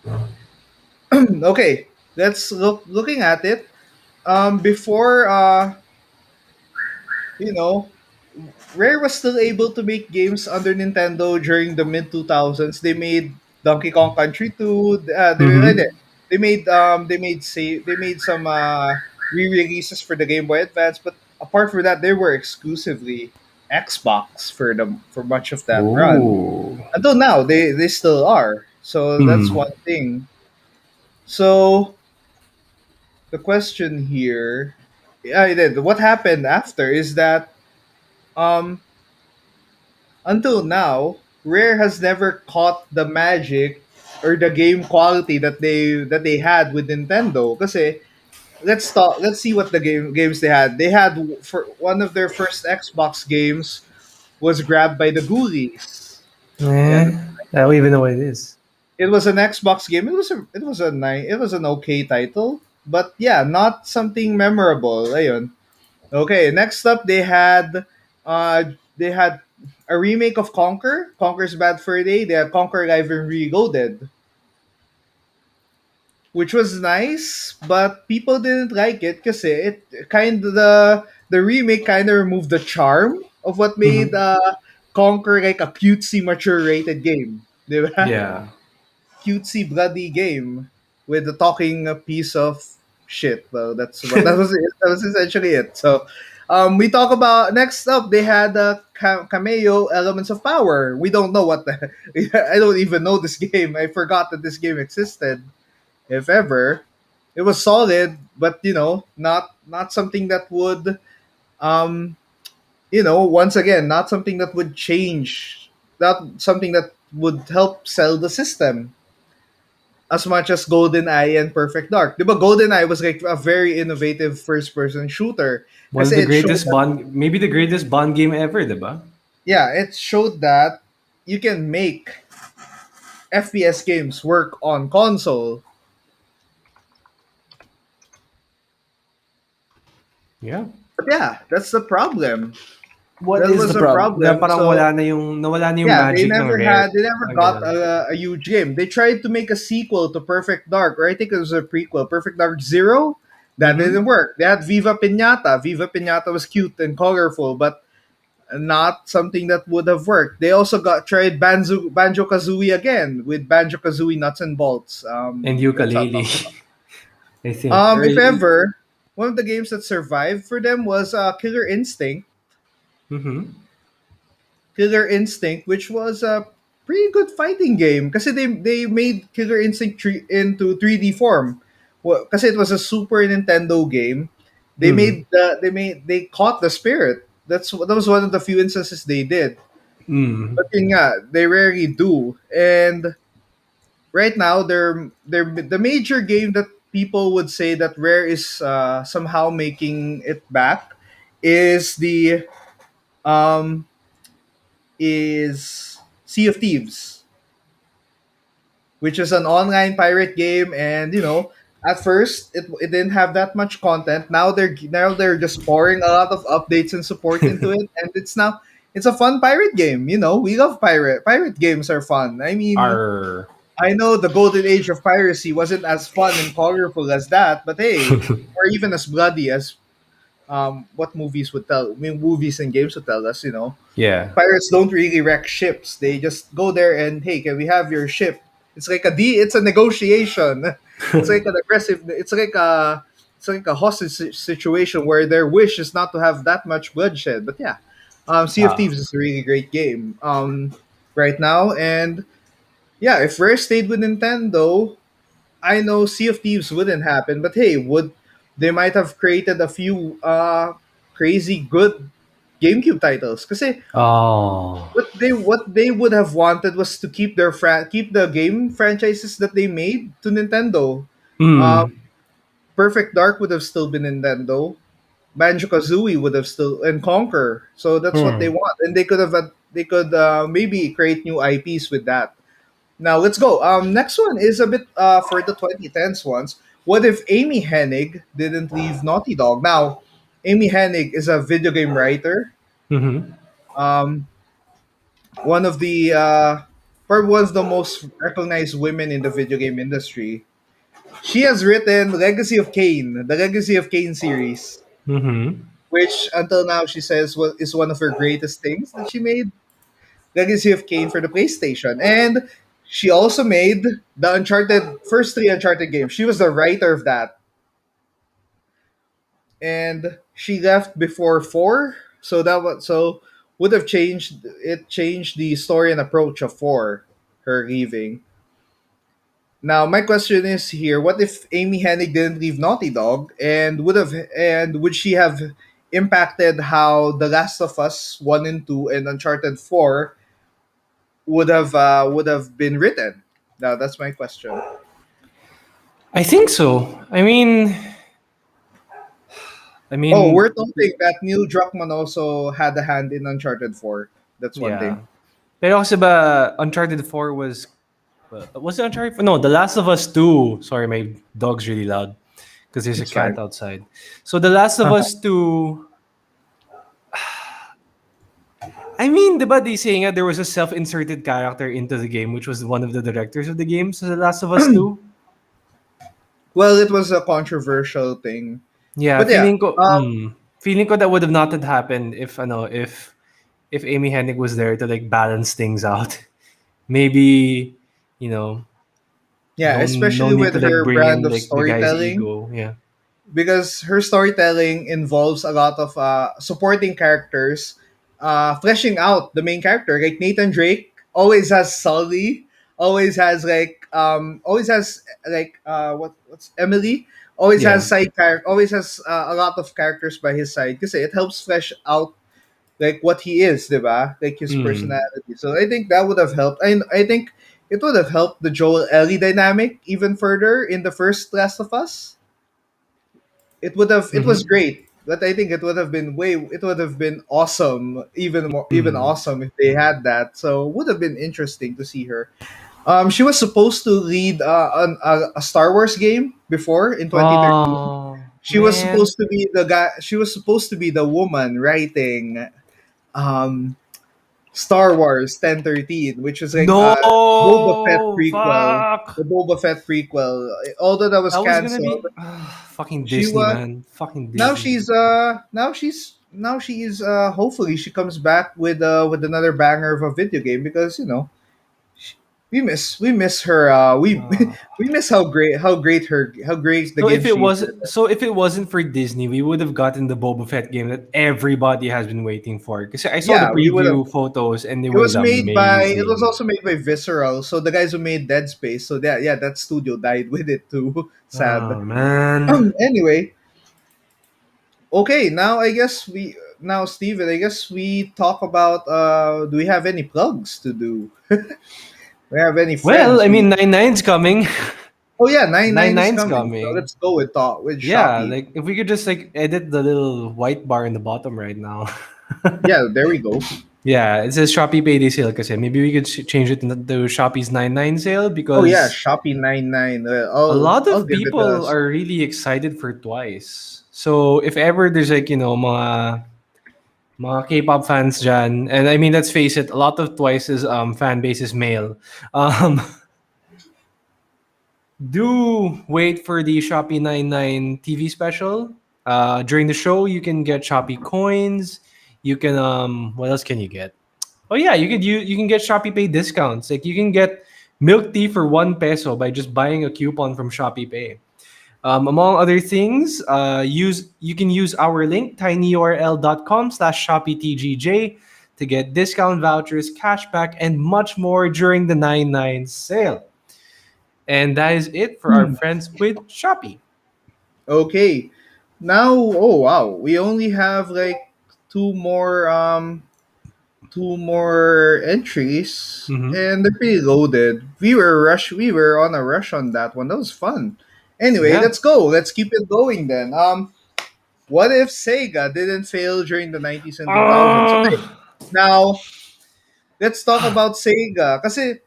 Okay, let's looking at it. Before you know, Rare was still able to make games under Nintendo during the mid 2000s. They made Donkey Kong Country 2. Mm-hmm. They made some re-releases for the Game Boy Advance, but apart from that, they were exclusively Xbox for much of that run. Oh. Until now, they still are. So that's Hmm. one thing. So the question here, yeah, I did. What happened after is that um until now, Rare has never caught the magic or the game quality that they had with Nintendo. Kasi let's see what the games they had. They had for one of their first Xbox games was grabbed by the Ghoulies. Yeah, Eh, I don't even know what it is. it was an Xbox game. It was an okay title, but yeah, not something memorable. Ayun. Okay, next up they had a remake of Conquer. Conquer's Bad Fur Day. They had Conquer Live and Reloaded, which was nice, but people didn't like it because it kind of the remake kind of removed the charm of what made Mm-hmm. Conquer like a cutesy, mature rated game. Diba? Yeah. Cutesy, bloody game with a talking piece of shit. Well, that's what that was. That was essentially it. So, we talk about next up. They had cameo elements of power. We don't know what the. I don't even know this game. I forgot that this game existed, if ever. It was solid, but not something that would um once again, not something that would change, not something that would help sell the system as much as GoldenEye and Perfect Dark. But GoldenEye was like a very innovative first-person shooter One because of the it showed greatest that, Bond, maybe the greatest Bond game ever, diba? yeah, it showed that you can make FPS games work on console. Yeah. But yeah, that's the problem. What That is the was a problem? Na problem. parang So nawala na yung yeah, magic ng Rare. they never Parang got ganun. a huge game. They tried to make a sequel to Perfect Dark, or I think it was a prequel, Perfect Dark Zero. That Mm-hmm. didn't work. They had Viva Pinata. Viva Pinata was cute and colorful, but not something that would have worked. They also got tried Banjo Kazooie again with Banjo Kazooie Nuts and Bolts. And That's how ukulele, talk about. I think. Or, If ever, one of the games that survived for them was Killer Instinct. mm-hmm. Killer Instinct, which was a pretty good fighting game kasi they made Killer Instinct into 3D form. Well, kasi it was a Super Nintendo game. Mm. They caught the spirit. That was one of the few instances they did. Mm. But yun nga, they rarely do. And right now they're the major game that people would say that Rare is somehow making it back is the um is Sea of Thieves, which is an online pirate game. And at first it didn't have that much content. Now they're just pouring a lot of updates and support into it, and it's a fun pirate game. We love pirate games are fun. I mean, Our I know the golden age of piracy wasn't as fun and colorful as that, but hey, or even as bloody as what movies would tell. I mean, movies and games would tell us. yeah. Pirates don't really wreck ships. They just go there and, hey, can we have your ship? It's a negotiation. It's like an aggressive. It's like a hostage situation where their wish is not to have that much bloodshed. But yeah, Sea of Ah. Thieves is a really great game right now. And yeah, if Rare stayed with Nintendo, I know Sea of Thieves wouldn't happen. But hey, would they might have created a few crazy good GameCube titles? Because Oh. what they would have wanted was to keep the game franchises that they made to Nintendo. Uh, Mm. Perfect Dark would have still been Nintendo. Banjo Kazooie would have still and Conquer. So that's what they Hmm. want, and they could maybe create new IPs with that. Now let's go. Next one is a bit for the 2010s ones. What if Amy Hennig didn't leave Naughty Dog? Now, Amy Hennig is a video game writer. Mm-hmm. Um, one of the probably one of the most recognized women in the video game industry. She has written Legacy of Kain, the Legacy of Kain series, Mm-hmm. which until now she says is one of her greatest things that she made. Legacy of Kain for the PlayStation, and she also made the Uncharted first three Uncharted games. She was the writer of that, and she left before four, so that was so would have changed the story and approach of four, her leaving. Now, my question is here: what if Amy Hennig didn't leave Naughty Dog, and would she have impacted how The Last of Us 1 and 2 and Uncharted 4 would have been written? Now, that's my question. I think so. I Oh, mean, we're noting that Neil Druckmann also had a hand in Uncharted 4. That's one yeah. thing. Pero kasi ba, Uncharted 4 was it Uncharted 4? No, The Last of Us 2. Sorry, my dog's really loud because there's a It's fine. cat outside. So The Last of Us 2, I mean, diba they saying that there was a self-inserted character into the game, which was one of the directors of the game, so The Last of Us 2. Well, it was a controversial thing, Yeah, but yeah. feeling ko that would have not had happened if if Amy Hennig was there to like balance things out. Maybe, you know, Yeah, no especially need with to like her bring brand in of like the guy's storytelling, ego. Yeah. because her storytelling involves a lot of supporting characters, fleshing out the main character. Like Nathan Drake always has Sully, always has what's Emily, always has Yeah. side character, always has a lot of characters by his side because it helps flesh out like what he is, diba? Like his Mm. personality. So I think that would have helped. I think it would have helped the Joel Ellie dynamic even further in the first Last of Us. It was Mm-hmm. great, but I think it would have been awesome, even Mm. awesome if they had that. So it would have been interesting to see her. She was supposed to lead a Star Wars game before in 2013. Oh She was man. supposed to be the guy. She was supposed to be the woman writing um Star Wars 1013, which is like No, Boba Fett prequel. The fuck. Boba Fett prequel. Although that was That was gonna canceled, be fucking she Disney, was man. Fucking now Disney. she's hopefully she comes back with another banger of a video game, because sh- we miss her Uh, we miss how great the so game if it she was did. so if it wasn't for Disney, we would have gotten the Boba Fett game that everybody has been waiting for. Because I saw the Yeah, we would have. preview photos and they would have It was amazing. also made by Visceral, so the guys who made Dead Space. So that studio died with it too. Sad. Oh man. Anyway, okay, now Steven, I guess we talk about do we have any plugs to do? We have any Well, friends I we mean, 99's coming. Oh yeah, 99 is 99's coming. So coming. let's go with talk with Yeah, Shopee. like if we could just like edit the little white bar in the bottom right now. Yeah, there we go. Yeah, it says Shopee Payday Sale kasi maybe we could change it to Shopee's 99 sale Oh yeah, because Shopee 99. a lot I'll of give it a people are really excited for Twice. So if ever there's like, mga K-pop fans dyan, and I mean, let's face it, a lot of Twice's fan base is male. Um, do wait for the Shopee 99 TV special. During the show, you can get Shopee coins. You can what else can you get? Oh yeah, you can get Shopee Pay discounts. Like you can get milk tea for 1 peso by just buying a coupon from Shopee Pay. Among other things, you can use our link tinyurl.com/ShopeeTGJ to get discount vouchers, cashback, and much more during the 99 sale. And that is it for our friends with Shopee. Okay. Now, oh wow, we only have like two more entries, Mm-hmm. and they're pretty loaded. We were on a rush on that one. That was fun. Anyway, Yeah. let's go. Let's keep it going then. What if Sega didn't fail during the 90s and 2000s? Uh, Okay. Now, let's talk about Sega. Kasi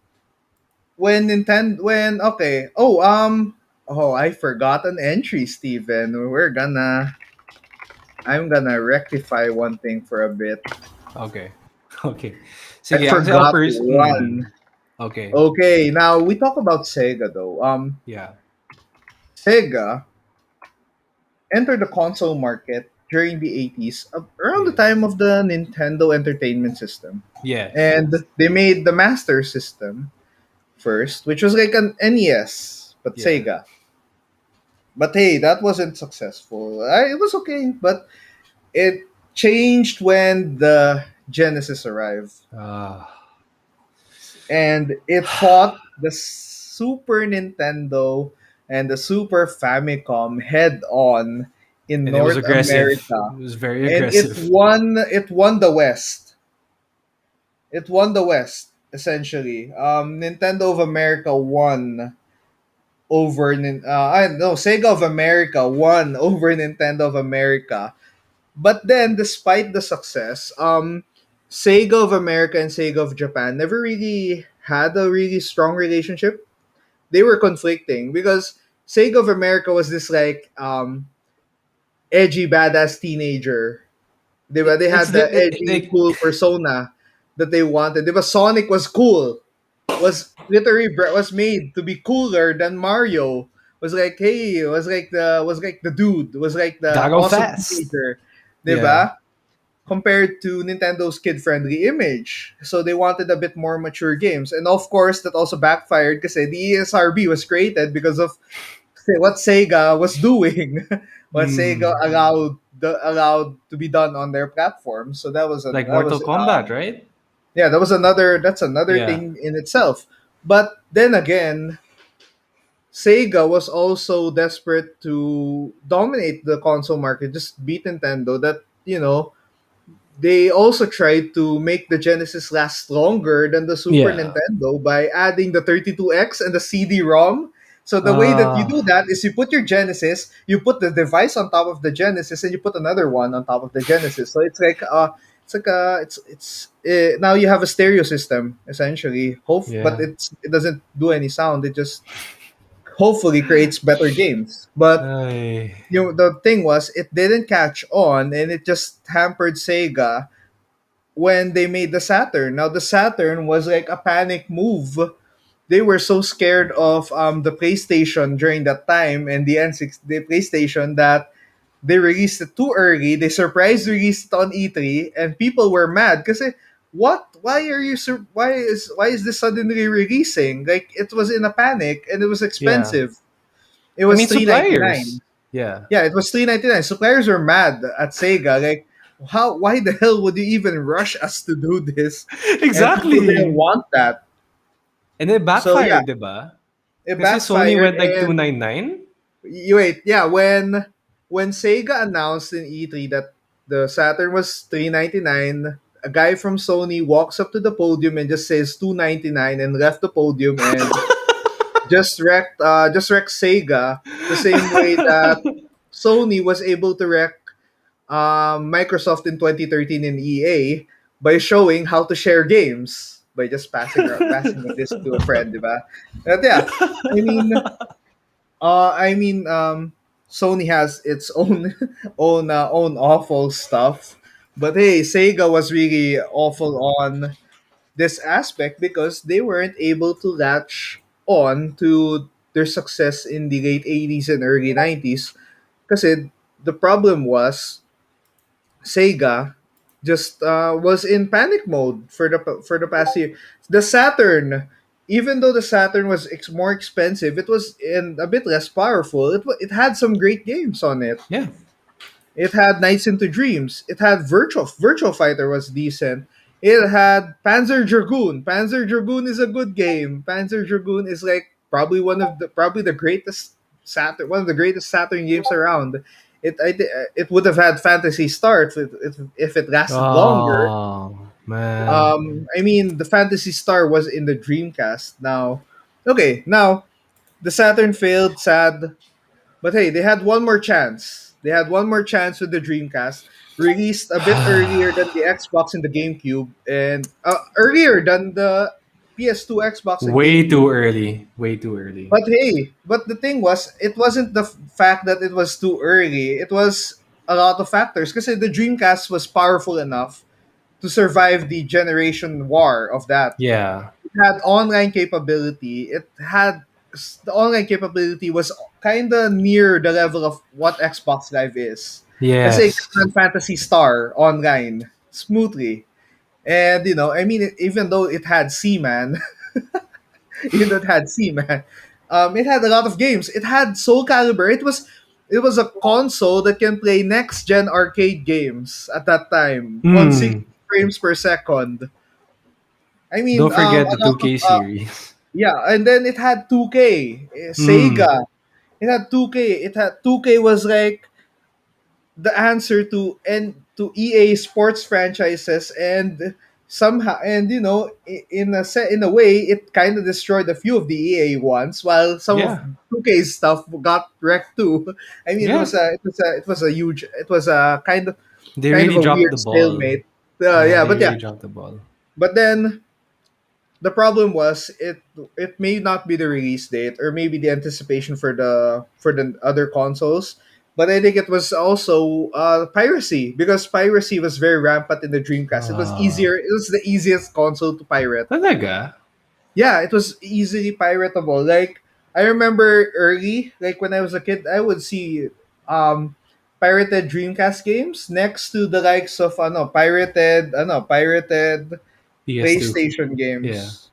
I forgot an entry, Steven. I'm gonna rectify one thing for a bit. okay. Okay. I Sige, kasi ako forgot first. one. Okay. Okay, now we talk about Sega though. Yeah. Sega entered the console market during the 80s, around the Yes. time of the Nintendo Entertainment System. Yes. And Yes. they made the Master System first, which was like an NES, but Yeah. Sega. But hey, that wasn't successful. It was okay, but it changed when the Genesis arrived. Uh, And it fought the Super Nintendo and the Super Famicom head on in and it was North aggressive. America. It was very And aggressive. it won the West. It won the West, essentially. Nintendo of America won over I no Sega of America won over Nintendo of America. But then, despite the success, Sega of America and Sega of Japan never really had a really strong relationship. They were conflicting because Sega of America was this like edgy badass teenager. They It's had the edgy like cool persona, that they wanted. If a Sonic was cool, was literally was made to be cooler than Mario. Was like, hey, was like the dude, was like the Gotta go awesome fast. teenager, Yeah. diba? Compared to Nintendo's kid-friendly image. So they wanted a bit more mature games. And of course, that also backfired because the ESRB was created because of what Sega was doing, what Sega Mm. allowed to be done on their platform. So Like that Mortal was Kombat, right? yeah, that's another Yeah. thing in itself. But then again, Sega was also desperate to dominate the console market, just beat Nintendo. That they also tried to make the Genesis last longer than the Super Yeah. Nintendo by adding the 32X and the CD-ROM. So the way that you Uh do that is you put your Genesis, you put the device on top of the Genesis, and you put another one on top of the Genesis. So now you have a stereo system essentially. But yeah. it doesn't do any sound. It just hopefully creates better games. But Ay. the thing was, it didn't catch on, and it just hampered Sega when they made the Saturn. Now the Saturn was like a panic move. They were so scared of the PlayStation during that time and the PlayStation, that they released it too early. They surprise released it on E3, and people were mad because what? Why is this suddenly releasing? Like, it was in a panic and it was Yeah. expensive. It I was mean three ninety suppliers. nine. Yeah. Yeah, it was 399. Suppliers were mad at Sega. Like, why the hell would you even rush us to do this? And people didn't Exactly. want that. And it So yeah, backfired, diba? it Kasi Sony backfired. went like And 299. wait, yeah, when Sega announced in E3 that the Saturn was 399, a guy from Sony walks up to the podium and just says 299 and left the podium and just wrecked Sega the same way that Sony was able to wreck Microsoft in 2013 in EA by showing how to share games by just passing a disc to a friend, diba? But yeah, I mean, Sony has its own own awful stuff, but hey, Sega was really awful on this aspect because they weren't able to latch on to their success in the late 80s and early 90s. Because the problem was Sega just was in panic mode for the past year. The Saturn, even though the Saturn was more expensive, it was a bit less powerful. It had some great games on it. Yeah. It had Nights into Dreams. It had Virtual Fighter was decent. It had Panzer Dragoon. Panzer Dragoon is a good game. Panzer Dragoon is like probably the greatest Saturn one of the greatest Saturn games around. It would have had Fantasy Star if it lasted longer. Oh man. The Fantasy Star was in the Dreamcast. Now the Saturn failed. Sad. But hey, they had one more chance. They had one more chance with the Dreamcast, released a bit earlier than the Xbox and the GameCube, and earlier than the PS2, Xbox, and Way GameCube. too early. Way too early. But hey, but the thing was, it wasn't the fact that it was too early. It was a lot of factors because the Dreamcast was powerful enough to survive the generation war of that. Yeah. Had online capability. The online capability was kind of near the level of what Xbox Live is. Kasi it Yes. can run Fantasy Star online smoothly. And even though it had Seaman, even though it had Seaman, it had a lot of games. It had Soul Calibur. It was a console that can play next gen arcade games at that time on 60 Hmm. frames per second. Don't forget A the lot of 2K series. yeah, and then it had 2K. Hmm. Sega. It had 2K. 2K was like the answer to EA sports franchises, and somehow, and in a way, it kind of destroyed a few of the EA ones, while some of Yeah. 2K's stuff got wrecked too. I mean, Yeah. it was a They kind of really a dropped weird the ball. stalemate. Yeah, Yeah, they but yeah, really dropped the ball. but then the problem was it may not be the release date or maybe the anticipation for the other consoles. But I think it was also piracy, because piracy was very rampant in the Dreamcast. It was Ah, easier. It was the easiest console to pirate. talaga? Yeah, it was easily piratable. Like, I remember early, like when I was a kid, I would see um pirated Dreamcast games next to the likes of pirated PS2. PlayStation Yeah. games,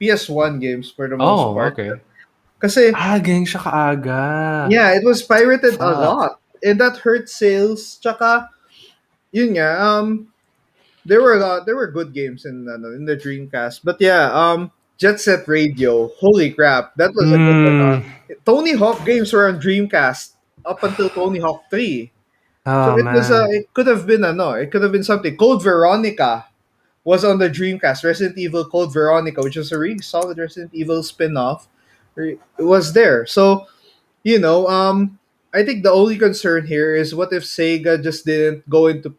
PS1 games for the most Oh, part. okay. Kasi Ganyan siya kaaga. yeah, it was pirated a Fuck. lot, and that hurt sales. Tsaka yun nga, there were a lot. There were good games in the Dreamcast, but yeah, Jet Set Radio. Holy crap, that was a good one. Hmm. Tony Hawk games were on Dreamcast up until Tony Hawk 3. So Oh, it was man. it could have been it could have been something. Code Veronica was on the Dreamcast. Resident Evil Code Veronica, which was a really solid Resident Evil spin-off, it was there. So you know, I think the only concern here is, what if Sega just didn't go into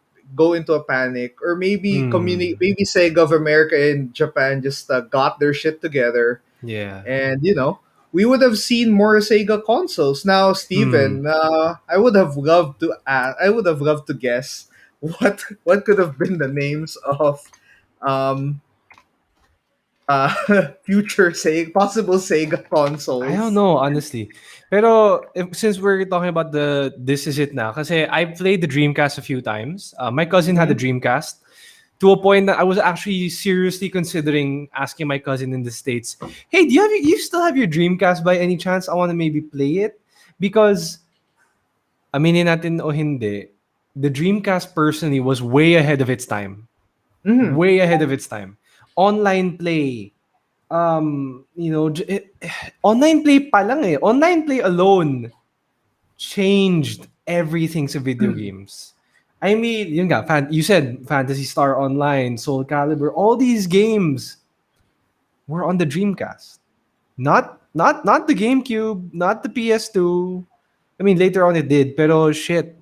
a panic, or Hmm. maybe Sega of America and Japan just got their shit together, Yeah. and we would have seen more Sega consoles. Now, Hmm. Steven, I would have loved to guess what could have been the names of um future Sega possible Sega I don't consoles. know, honestly. Pero since we're talking about the this is it now, kasi I played the Dreamcast a few times. My cousin had a Mhm. Dreamcast to a point that I was actually seriously considering asking my cousin in the States, "Hey, you still have your Dreamcast by any chance? I want to maybe play it." Because aminin natin o hindi, the Dreamcast personally was way ahead of its time. Mhm. Way ahead of its time. Online play, online play pa lang eh. Online play alone changed everything sa video games. I mean, yun nga, you said Fantasy Star Online, Soul Calibur, all these games were on the Dreamcast. Not the GameCube, not the PS2. I mean, later on it did, pero shit.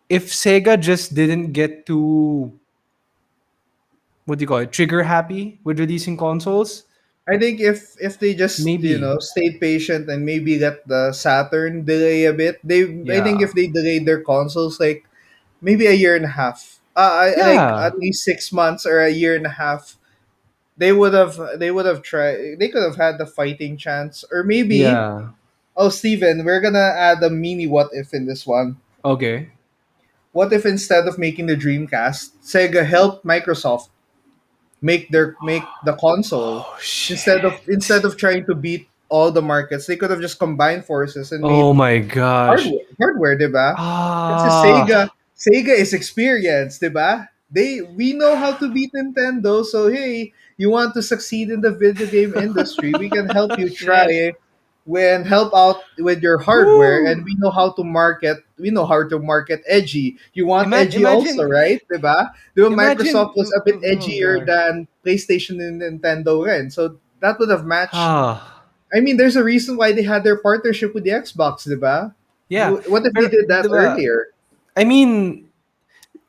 If Sega just didn't get too, what do you call it, trigger happy with releasing consoles, I think if they just maybe. stayed patient and maybe let the Saturn delay a bit, I think Yeah. if they delayed their consoles like maybe a year and a half, like Yeah. at least 6 months or a year and a half, they would have tried. They could have had the fighting chance, or maybe, Yeah. oh, Steven, we're gonna add a mini what if in this one. Okay. What if instead of making the Dreamcast, Sega helped Microsoft make the console, Oh instead shit. of trying to beat all the markets. They could have just combined forces and Oh made my gosh. hardware, diba? Kasi Ah. Sega is experienced, diba? We know how to beat Nintendo, so hey, you want to succeed in the video game industry, we can help you Shit. try when help out with your hardware, Woo. and we know how to market edgy. You want edgy also, Imagine right? Diba? Diba imagine Microsoft was a bit oh edgier gosh. than PlayStation and Nintendo rin. So that would have matched. Ah. I mean, there's a reason why they had their partnership with the Xbox, diba? Yeah. What if they Pero did that diba, earlier? I mean,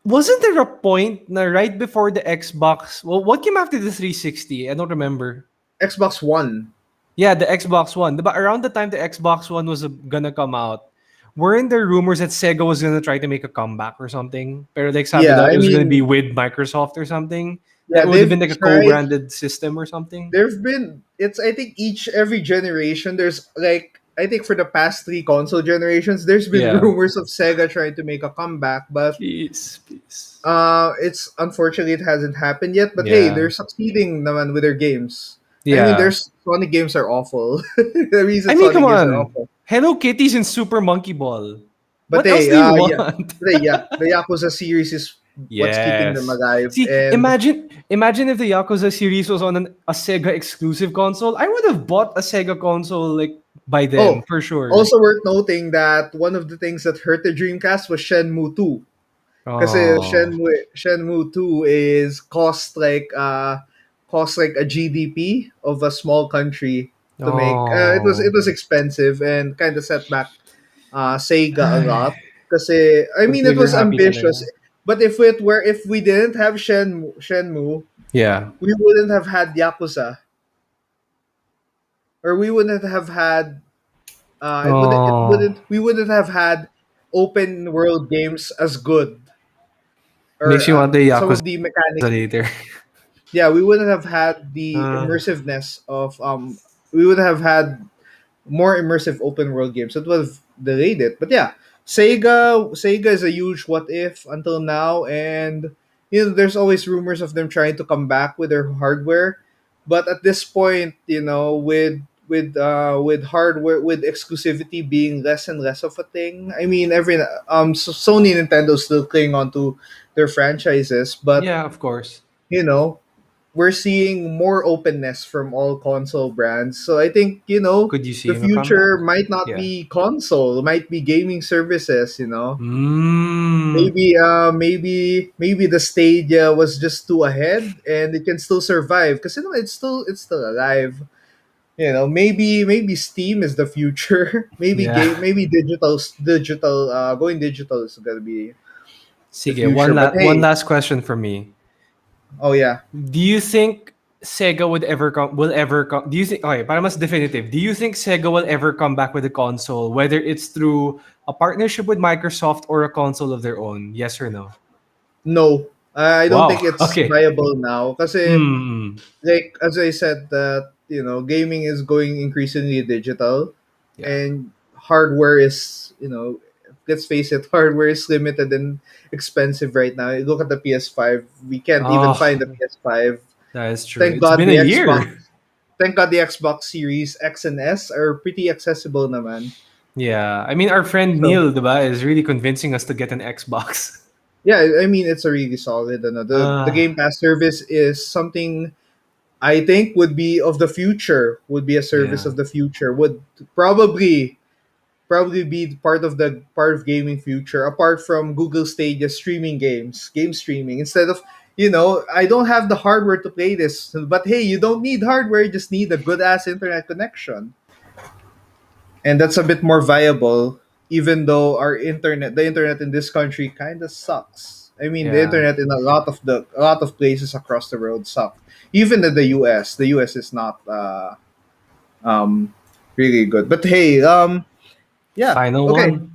wasn't there a point na right before the Xbox? Well, what came after the 360? I don't remember. Xbox One. Yeah, the Xbox One. But around the time the Xbox One was gonna come out, weren't there rumors that Sega was gonna try to make a comeback or something? Pero like sabi Yeah, daw, I it was gonna be mean, with Microsoft or something. That yeah, would have been they've like a tried. co-branded system or something. There've been it's I think every generation there's like I think for the past three console generations there's been Yeah. rumors of Sega trying to make a comeback, but Please, please. it's unfortunately it hasn't happened yet. But hey, Yeah. they're succeeding naman with their games. I mean, Yeah. there's Sonic games are awful. The reason I mean, come Sonic games are on. awful. Hello Kitty's in Super Monkey Ball. But What else hey, do you yeah, want? the Yakuza series is what's keeping them Yes. alive. See, And imagine if the Yakuza series was on a Sega exclusive console. I would have bought a Sega console like by then oh, for sure. also worth noting that one of the things that hurt the Dreamcast was Shenmue 2. Because Oh. Shenmue 2 is cost like a GDP of a small country to make. It Oh. was expensive and kind of set back Sega a Ay, lot. Kasi I would mean it trigger was happy ambitious, talaga. but if we didn't have Shenmue, Yeah. we wouldn't have had Yakuza, or we wouldn't have had. It Oh, wouldn't we wouldn't have had open world games as good, makes or you want the some Yakuza of the mechanics. later. Yeah, we wouldn't have had the Uh, immersiveness of we would have had more immersive open world games. That would have delayed it. But yeah, Sega is a huge what if until now, and there's always rumors of them trying to come back with their hardware. But at this point, with hardware, with exclusivity being less and less of a thing. I mean, Sony and Nintendo still cling on to their franchises, but yeah, of course. you know we're seeing more openness from all console brands. So I think, Could you the see him a future comeback? might not Yeah. be console, it might be gaming services. Mm, Maybe the Stadia was just too ahead and it can still survive because it's still alive. Maybe Steam is the future. yeah. Maybe going digital is gonna be the Sige, future. But one hey, last question from me. oh yeah, Do you think Sega would ever come will ever come do you think okay, para mas definitive, do you think Sega will ever come back with a console, whether it's through a partnership with Microsoft or a console of their own? Yes or no? no, I don't Wow. think it's Okay. viable now. Kasi Mm. like as I said that gaming is going increasingly digital, Yeah. and hardware is let's face it, hardware is limited and expensive right now. You look at the PS5, we can't even Oh, find the PS5. that is true. Thank It's God been a the Xbox. year. Thank God the Xbox Series X and S are pretty accessible, naman. Yeah. I mean, our friend So Neil, diba, is really convincing us to get an Xbox. yeah, I mean it's a really solid. The Uh, Game Pass service is something I think would be of the future. Would be a service yeah. of the future. Would probably be part of gaming future, apart from Google Stadia streaming game streaming. Instead of, I don't have the hardware to play this, but hey, you don't need hardware, you just need a good ass internet connection. And that's a bit more viable, even though the internet in this country kind of sucks. I mean, the Yeah. internet in a lot of places across the world suck. Even in the US, the US is not um really good. But hey, yeah, Final okay. one.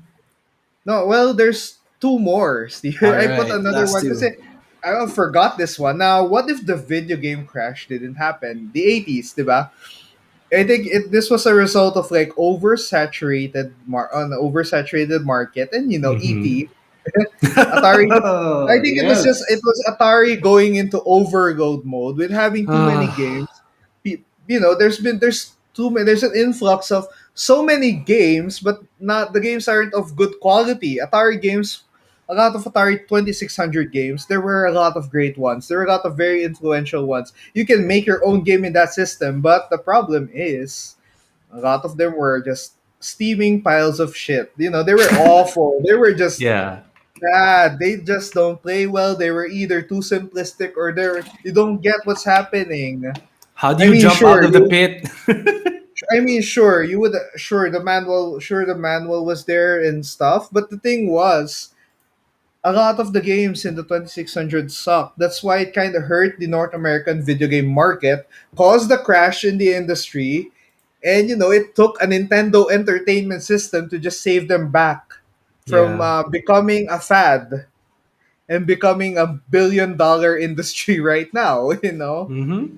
No, well, there's two more, Steve. All I put right. another Last one because two. I forgot this one. Now, what if the video game crash didn't happen? The 80s, diba? I think this was a result of like an oversaturated market, and Mm-hmm. ET. Atari. I think it Yes. was Atari going into overload mode with having too many Ah, games. There's an influx of so many games, but not the games aren't of good quality. A lot of Atari 2600 games. There were a lot of great ones. There were a lot of very influential ones. You can make your own game in that system, but the problem is a lot of them were just steaming piles of shit. They were awful. They were just yeah. bad. They just don't play well. They were either too simplistic or you don't get what's happening. How do I you mean, jump sure, out of the pit? sure, you would sure the manual was there and stuff, but the thing was a lot of the games in the 2600 sucked. That's why it kind of hurt the North American video game market, caused the crash in the industry, and it took a Nintendo Entertainment System to just save them back from Yeah. becoming a fad and becoming a billion-dollar industry right now. Mm-hmm.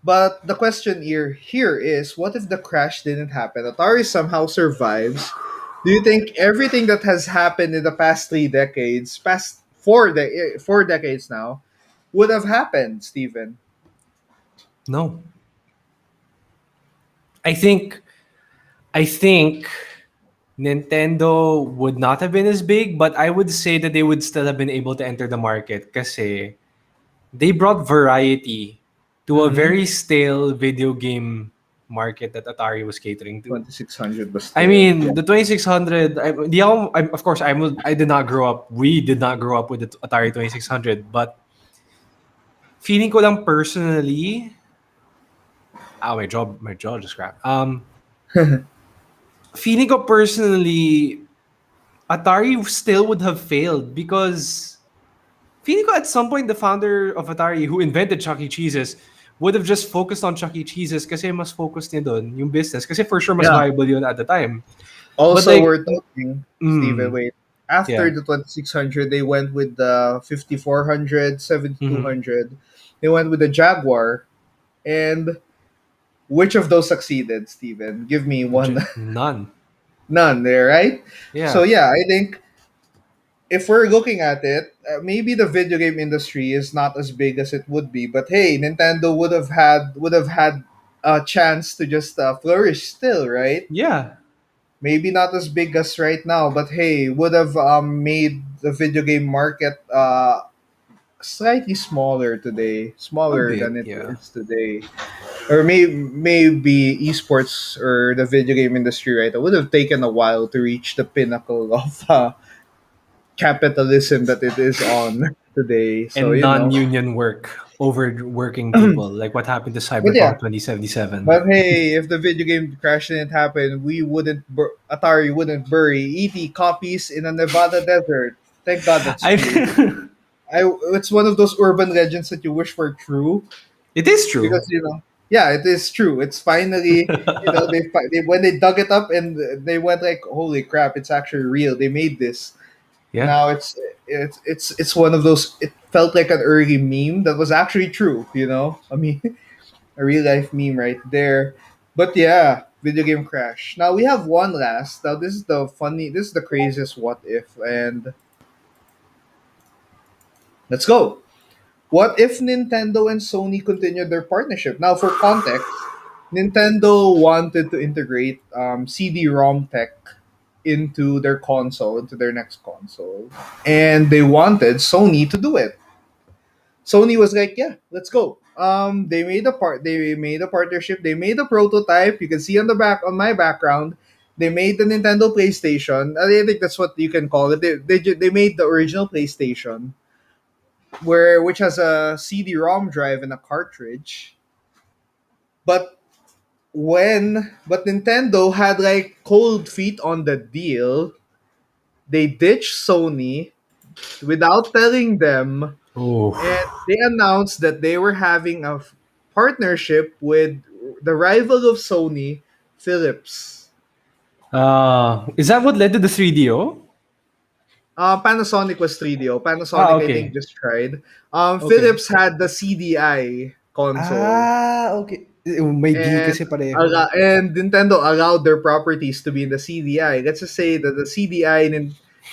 But the question here is, what if the crash didn't happen? Atari somehow survives. Do you think everything that has happened in the past 3 decades, past 4 decades now, would have happened, Steven? No. I think I think Nintendo would not have been as big, but I would say that they would still have been able to enter the market kasi they brought variety to a Mm-hmm. very stale video game market that Atari was catering to. 2600 but I still. Yeah. mean, the 2600, of course, I did not grow up, we did not grow up with the Atari 2600, but feeling ko lang personally, my jaw just cracked. Feeling ko personally, Atari still would have failed because feeling ko at some point the founder of Atari who invented Chuck E. Cheese's would have just focused on Chuck E. Cheese's kasi mas focused niya doon, yung business. Kasi for sure, mas Yeah. viable yun at the time. But Also, like, we're talking, Steven, mm, wait. After yeah. the 2600, they went with the 5400, seventy two Mm-hmm. hundred. They went with the Jaguar. And which of those succeeded, Steven? Give me one. None. None there, right? So, Yeah. yeah, I think if we're looking at it, maybe the video game industry is not as big as it would be. But hey, Nintendo would have had a chance to just flourish still, right? Yeah. Maybe not as big as right now, but hey, would have made the video game market slightly smaller today, A smaller bit, than it yeah. is today. Or maybe esports or the video game industry, right? It would have taken a while to reach the pinnacle of capitalism that it is on today. So And you know, non-union work, overworking people, like what happened to but yeah. Cyberpunk 2077. But hey, if the video game crash didn't happen, Atari wouldn't bury ET copies in a Nevada desert. Thank God that's true. I It's one of those urban legends that you wish were true It is true. because yeah, it is true. It's finally they when they dug it up and they went like, holy crap, it's actually real. They made this. Yeah. Now it's one of those. It felt like an early meme that was actually true. I mean, a real life meme right there. But yeah, video game crash. Now we have one last. Now this is the craziest what if, and let's go. What if Nintendo and Sony continued their partnership? Now, for context, Nintendo wanted to integrate CD-ROM tech into their next console, and they wanted Sony to do it. Sony was like, "Yeah, let's go." They made a partnership. They made a prototype. You can see on my background. They made the Nintendo PlayStation. I think that's what you can call it. They made the original PlayStation which has a CD-ROM drive and a cartridge. But but Nintendo had like cold feet on the deal. They ditched Sony without telling them, and Oh. they announced that they were having a partnership with the rival of Sony, Philips. Is that what led to the 3DO? Panasonic was 3DO. Ah, Panasonic, I think, okay. just tried. Okay. Philips had the CDI console. Okay. May D and kasi pareho. Nintendo allowed their properties to be in the CDI. Let's just say that the CDI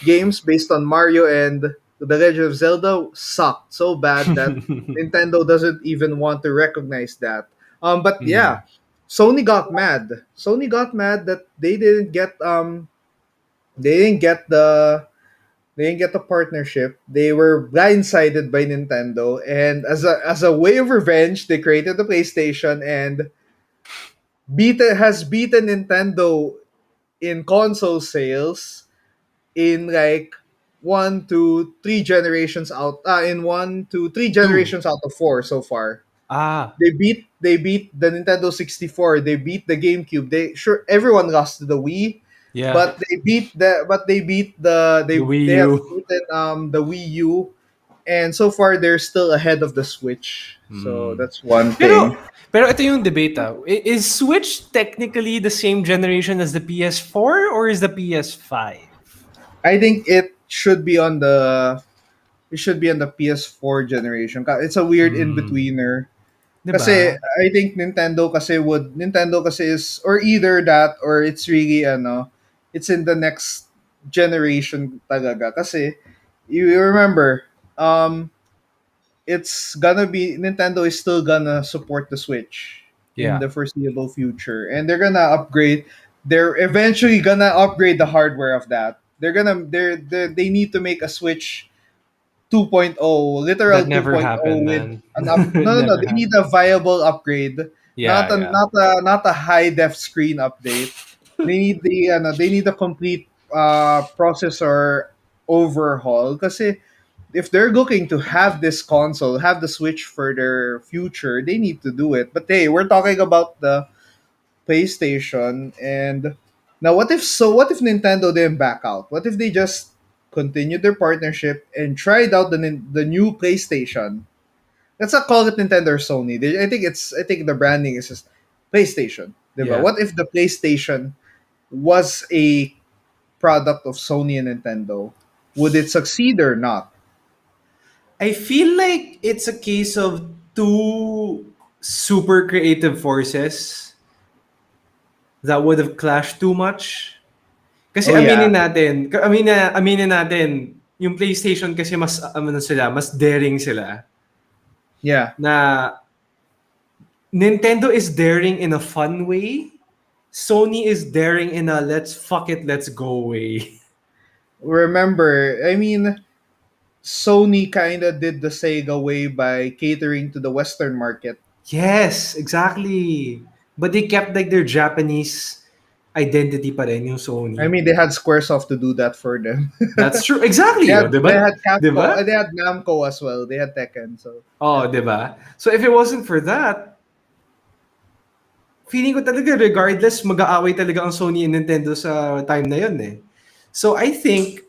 games based on Mario and The Legend of Zelda sucked so bad that Nintendo doesn't even want to recognize that. But Mhm. yeah, Sony got mad. Sony got mad that they didn't get the partnership. They were blindsided by Nintendo, and as a way of revenge, they created the PlayStation and has beaten Nintendo in console sales in like 1 to 3 generations out in 1 to 3 generations Two. out of four so far. Ah, They beat the Nintendo 64, they beat the GameCube. They sure everyone lost to the Wii, yeah. but The Wii they have U. beaten the Wii U, and so far they're still ahead of the Switch. So Hmm. that's one thing. Pero ito yung debate ah. Is Switch technically the same generation as the PS4 or is the PS5? I think it should be on the PS4 generation. It's a weird Hmm. in-betweener. Kasi Diba? I think Nintendo kasi is or either that or it's really it's in the next generation talaga. Kasi you remember, um, it's gonna be Nintendo is still gonna support the Switch in Yeah. the foreseeable future, and they're gonna upgrade. They're eventually gonna upgrade the hardware of that. They need to make a Switch 2.0, literal That never 2.0 happened, with man. an up. It No, no, no. never They need happened. a viable upgrade, Yeah, yeah. not a high def screen update. They need a complete processor overhaul. Kasi if they're looking to have this console, have the Switch for their future, they need to do it. But hey, we're talking about the PlayStation, and now what if Nintendo didn't back out? What if they just continued their partnership and tried out the new PlayStation? let's not call it Nintendo or Sony. I think the branding is just PlayStation. Diba? Yeah. What if the PlayStation was a product of Sony and Nintendo? Would it succeed or not? I feel like it's a case of two super creative forces that would have clashed too much. Kasi Oh yeah. aminin natin, yung PlayStation kasi mas ano sila, mas daring sila. Yeah. Na Nintendo is daring in a fun way. Sony is daring in a let's fuck it, let's go way. Remember, I mean, Sony kind of did the Sega way by catering to the Western market. Yes, exactly. But they kept like their Japanese identity pa rin yung I Sony. mean, they had SquareSoft to do that for them. That's true. Exactly. Oh, They diba? had Capcom, Diba? they had Namco as well. They had Tekken, so yeah. Oh, diba? So if it wasn't for that, feeling ko talaga regardless, mag-aaway talaga ang Sony and Nintendo sa time na yun eh. So I think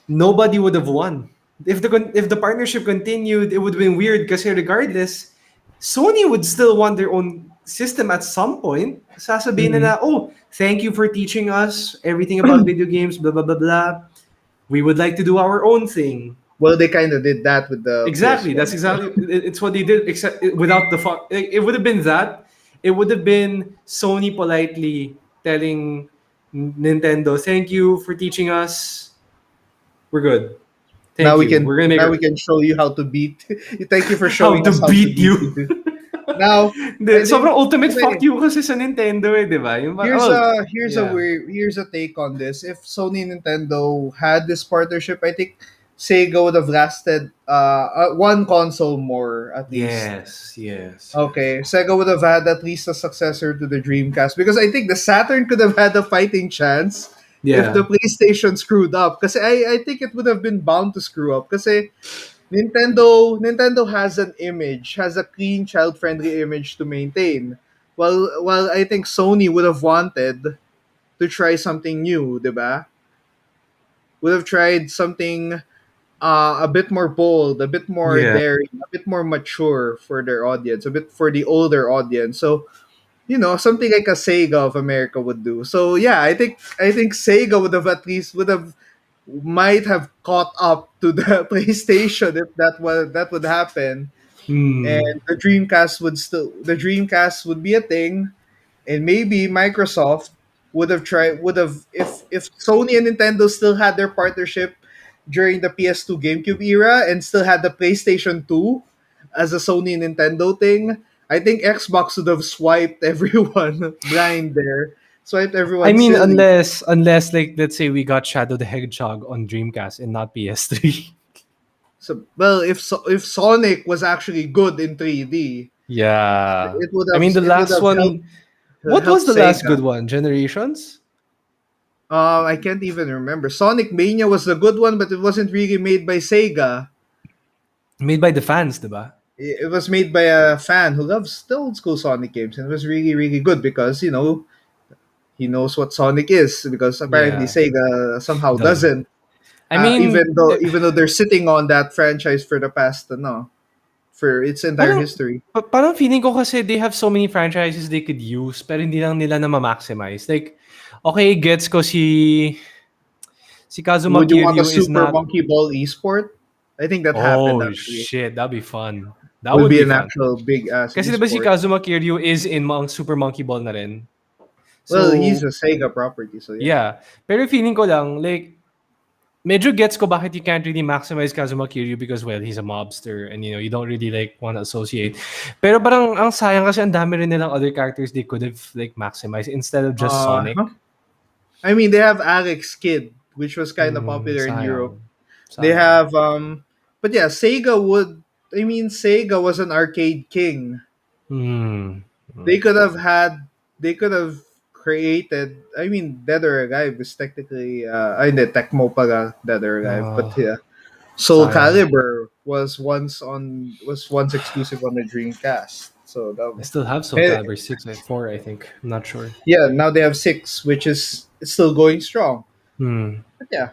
nobody would have won. If the partnership continued, it would have been weird kasi regardless, Sony would still want their own system at some point. Sasabihin Mhm. na, oh, thank you for teaching us everything about video games, blah, blah, blah, blah. We would like to do our own thing. Well, they kind of did that with the Exactly. That's PS1. exactly, it's what they did, except without the fuck. It would have been that. It would have been Sony politely telling Nintendo, thank you for teaching us. We're good. Thank you. We're gonna make Now we our can show you how to beat. Thank you for how showing to us how to beat beat you. you. Now, I Sobrang think ultimate fuck kasi you kasi sa Nintendo eh, di ba? Yung parang, oh, yeah. here's a take on this. If Sony and Nintendo had this partnership, I think Sega would have lasted one console more at least. Yes, yes, yes. Okay, Sega would have had at least a successor to the Dreamcast because I think the Saturn could have had a fighting chance if the Yeah. PlayStation screwed up. Because I think it would have been bound to screw up. Because Nintendo has an image, has a clean, child-friendly image to maintain. While I think Sony would have wanted to try something new, diba? Would have tried something a bit more bold, a bit more Yeah. daring, a bit more mature for their audience, a bit for the older audience. So something like a Sega of America would do. So yeah, I think Sega would have at least would have might have caught up to the PlayStation if that would happen, Hmm. and the Dreamcast would be a thing, and maybe Microsoft would have if Sony and Nintendo still had their partnership during the PS2 GameCube era and still had the PlayStation 2 as a Sony and Nintendo thing. I think Xbox would have swiped everyone blind there, swiped I everyone mean, silly. unless like let's say we got Shadow the Hedgehog on Dreamcast and not PS3. So well, if Sonic was actually good in 3D, Yeah. I mean, the it would last have one. What helped was the last Sega. good one? Generations? I can't even remember. Sonic Mania was the good one, but it wasn't really made by Sega. Made by the fans, diba? It was made by a fan who loves the old school Sonic games, and it was really, really good because he knows what Sonic is. Because apparently Yeah. Sega somehow Doesn't. doesn't, I mean, even though they're sitting on that franchise for the past no for its entire parang, history. parang feeling ko kasi they have so many franchises they could use pero hindi lang nila na ma-maximize. Like, okay, gets ko si Kazuma Would you want a Kiryu is Super not. Monkey Ball esport? I think that happened Oh actually. shit, that'd be fun. That Would would be be an fun. actual big ass Kasi diba si esport. Kazuma Kiryu is in mga Super Monkey Ball na rin. Well, he's So, a Sega property, so yeah. yeah. Pero feeling ko lang, like, medyo gets ko bakit you can't really maximize Kazuma Kiryu because, well, he's a mobster and, you don't really, like, want to associate. Pero parang ang sayang kasi ang dami rin nilang other characters they could have, like, maximized instead of just Huh? Sonic. I mean, they have Alex Kidd, which was kind of popular in Europe. Sayang. They Sayang. have but yeah, Sega would. I mean, Sega was an arcade king. Hmm. They could have had. They could have created. I mean, Dead or Alive is technically. I hindi Tecmo pala Dead or Alive, but Oh, yeah, Soul sayang. Calibur was once exclusive on the Dreamcast. So I still have Soul eh, Calibur 6 and 4, I think. I'm not sure. yeah, now they have six, which is it's still going strong. Hmm. But yeah,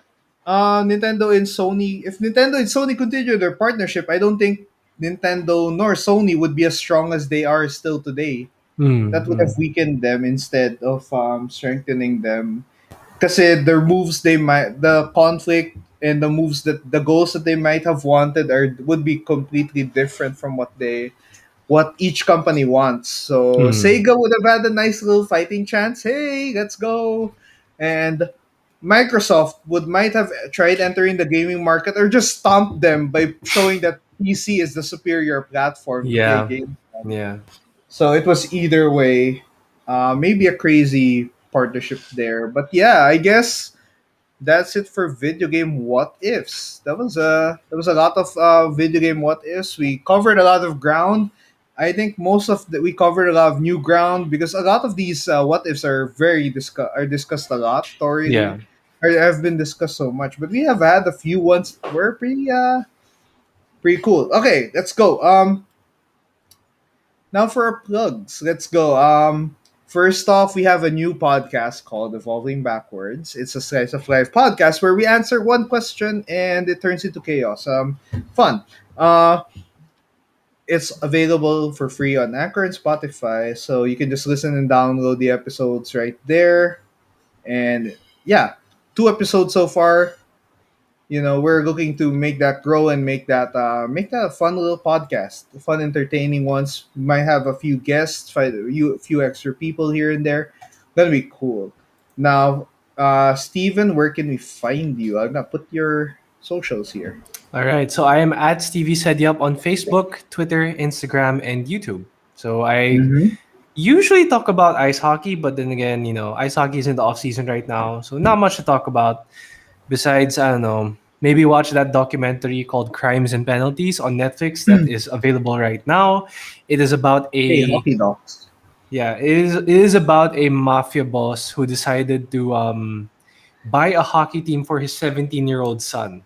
Nintendo and Sony. If Nintendo and Sony continue their partnership, I don't think. Nintendo nor Sony would be as strong as they are still today. That would have Mm-hmm. weakened them instead of strengthening them. Kasi their moves, they might, the conflict and the moves, that the goals that they might have wanted are would be completely different from what each company wants. So Mm. Sega would have had a nice little fighting chance. Hey, let's go. And Microsoft would might have tried entering the gaming market or just stomped them by showing that PC is the superior platform to play Yeah. games on. Yeah. So it was either way. Maybe a crazy partnership there, but yeah, I guess that's it for video game what ifs. That was a lot of video game what ifs. We covered a lot of ground. I think we covered a lot of new ground because a lot of these what ifs are discussed a lot Yeah. thoroughly. Or have been discussed so much, but we have had a few ones that were pretty cool. Okay, let's go. Now for our plugs. Let's go. First off, we have a new podcast called Evolving Backwards. It's a slice of life podcast where we answer one question and it turns into chaos. Fun. Uh, it's available for free on Anchor and Spotify, so you can just listen and download the episodes right there. And yeah, 2 episodes so far. We're looking to make that grow and make that a fun little podcast, fun entertaining ones. We might have a few guests, a few extra people here and there. That'll be cool. Now, Steven, where can we find you? I'm gonna put your socials here. All right. So I am at Stevie Said Yup on Facebook, Twitter, Instagram, and YouTube. So I Mm-hmm. usually talk about ice hockey, but then again, ice hockey is in the off season right now, so not much to talk about. Besides, I don't know, maybe watch that documentary called Crimes and Penalties on Netflix that is available right now. It is about Hey, a hockey dogs. yeah, it is about a mafia boss who decided to buy a hockey team for his 17-year-old son.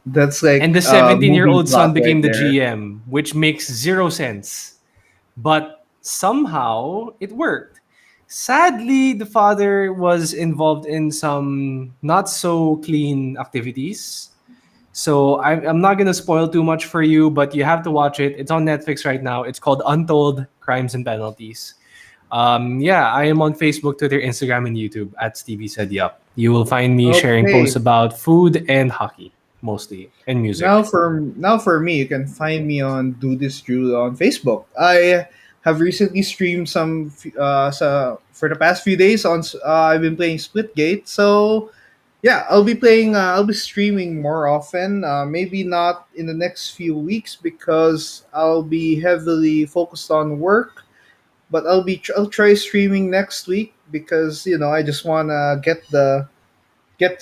That's And like the a movie 17-year-old son plot right became the there. GM, which makes zero sense. But somehow it worked. Sadly, the father was involved in some not so clean activities. So I'm not going to spoil too much for you, but you have to watch it. It's on Netflix right now. It's called Untold Crimes and Penalties. Yeah, I am on Facebook, Twitter, Instagram, and YouTube at Stevie Said Yup. You will find me sharing posts Okay. about food and hockey mostly, and Now music. for me, you can find me on Do This Drew on Facebook. I have recently streamed for the past few days I've been playing Splitgate. So yeah, I'll be streaming more often. Maybe not in the next few weeks because I'll be heavily focused on work. But I'll try streaming next week because I just wanna get a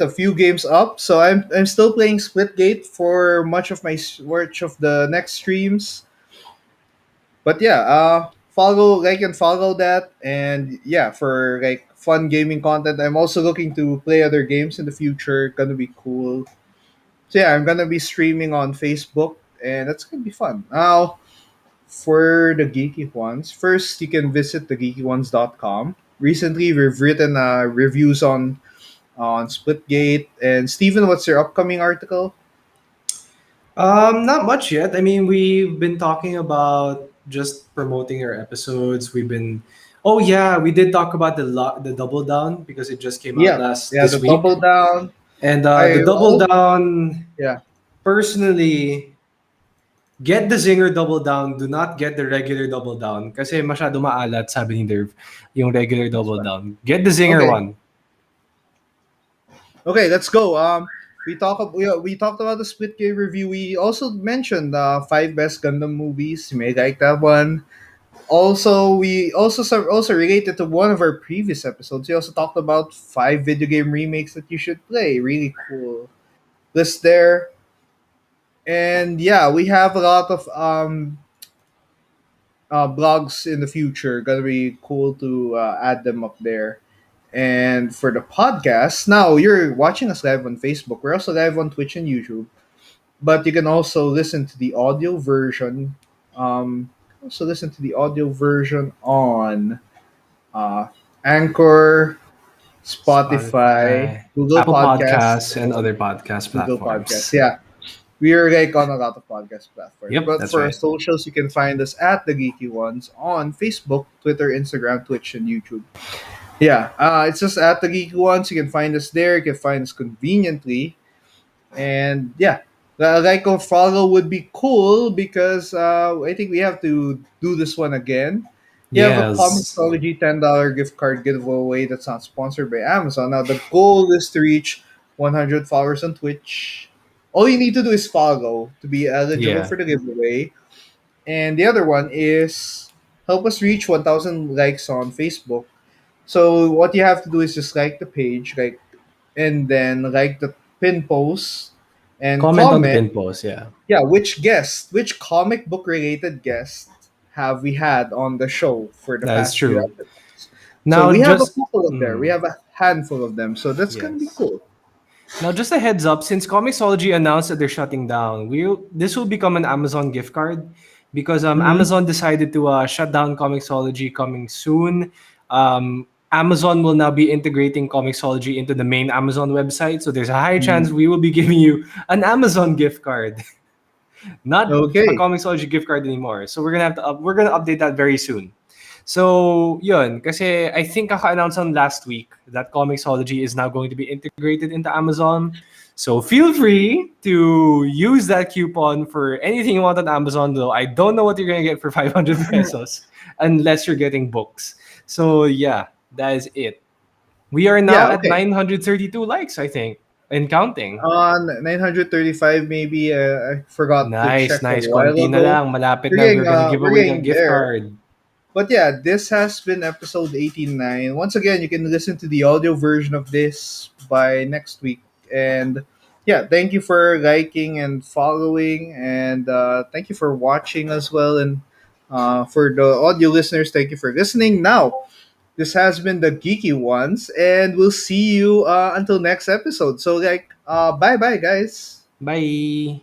few games up. So I'm still playing Splitgate for much of the next streams. But yeah, follow that, and yeah, for like fun gaming content. I'm also looking to play other games in the future. Gonna be cool. So yeah, I'm gonna be streaming on Facebook, and that's gonna be fun. Now for the geeky ones, first you can visit thegeekyones.com. Recently, we've written reviews on Splitgate. And Steven, what's your upcoming article? Not much yet. I mean, we've been talking about just promoting our episodes. Oh yeah, we did talk about the Double Down because it just came out Yeah, last yeah, this the week. double down. And I the Double oh Down, yeah, personally, get the Zinger Double Down. Do not get the regular Double Down kasi masyado maalat, sabi ni Derv, yung regular that's Double fine. Down. Get the Zinger Okay, one. okay, let's go. We talked about the Splitgate review. We also mentioned five best Gundam movies. You may like that one. Also, we also related to one of our previous episodes. We also talked about five video game remakes that you should play. Really cool list there. And yeah, we have a lot of blogs in the future. Gonna be cool to add them up there. And for the podcast, now you're watching us live on Facebook. We're also live on Twitch and YouTube, but you can also listen to the audio version. Also listen to the audio version on uh, Anchor, Spotify, Spotify, Google Apple Podcasts, Podcasts, and and other podcast Google Podcasts. platforms. Yeah. We are like on a lot of podcast platforms. Yep, But that's for our right. socials, you can find us at the Geeky Ones on Facebook, Twitter, Instagram, Twitch, and YouTube. Yeah, it's just at the Geeky Ones. You can find us there. You can find us conveniently. And yeah, the like or follow would be cool because I think we have to do this one again. You have a Yes. Comixology $10 gift card giveaway that's not sponsored by Amazon. Now the goal is to reach 100 followers on Twitch. All you need to do is follow to be eligible Yeah. for the giveaway. And the other one is help us reach 1,000 likes on Facebook. So what you have to do is just like the page, and then like the pin post and Comment on the comment. pin post. Yeah, Yeah, which comic book related guest have we had on the show for the that is past few true. episodes? So Now, we have a just couple of there. We mm, have a handful of them. So that's gonna be yes. cool. Now, just a heads up, since Comixology announced that they're shutting down, this will become an Amazon gift card because Mm-hmm. Amazon decided to shut down Comixology coming soon. Amazon will now be integrating Comixology into the main Amazon website, so there's a high chance we will be giving you an Amazon gift card, not a Okay. Comixology gift card anymore. So we're gonna update that very soon. So, yun, kasi I think kaka-announce on last week that Comixology is now going to be integrated into Amazon. So, feel free to use that coupon for anything you want on Amazon, though I don't know what you're going to get for 500 pesos unless you're getting books. So, yeah, that is it. We are now Yeah. at Okay. 932 likes, I think, and counting. On 935, maybe I forgot to Nice, check a nice. while Konti na ago. lang. Malapit na. We're gonna give We're away that getting gift there. card. But yeah, this has been episode 89. Once again, you can listen to the audio version of this by next week. And yeah, thank you for liking and following. And thank you for watching as well. And for the audio listeners, thank you for listening. Now, this has been the Geeky Ones. And we'll see you until next episode. So, bye bye, guys. Bye.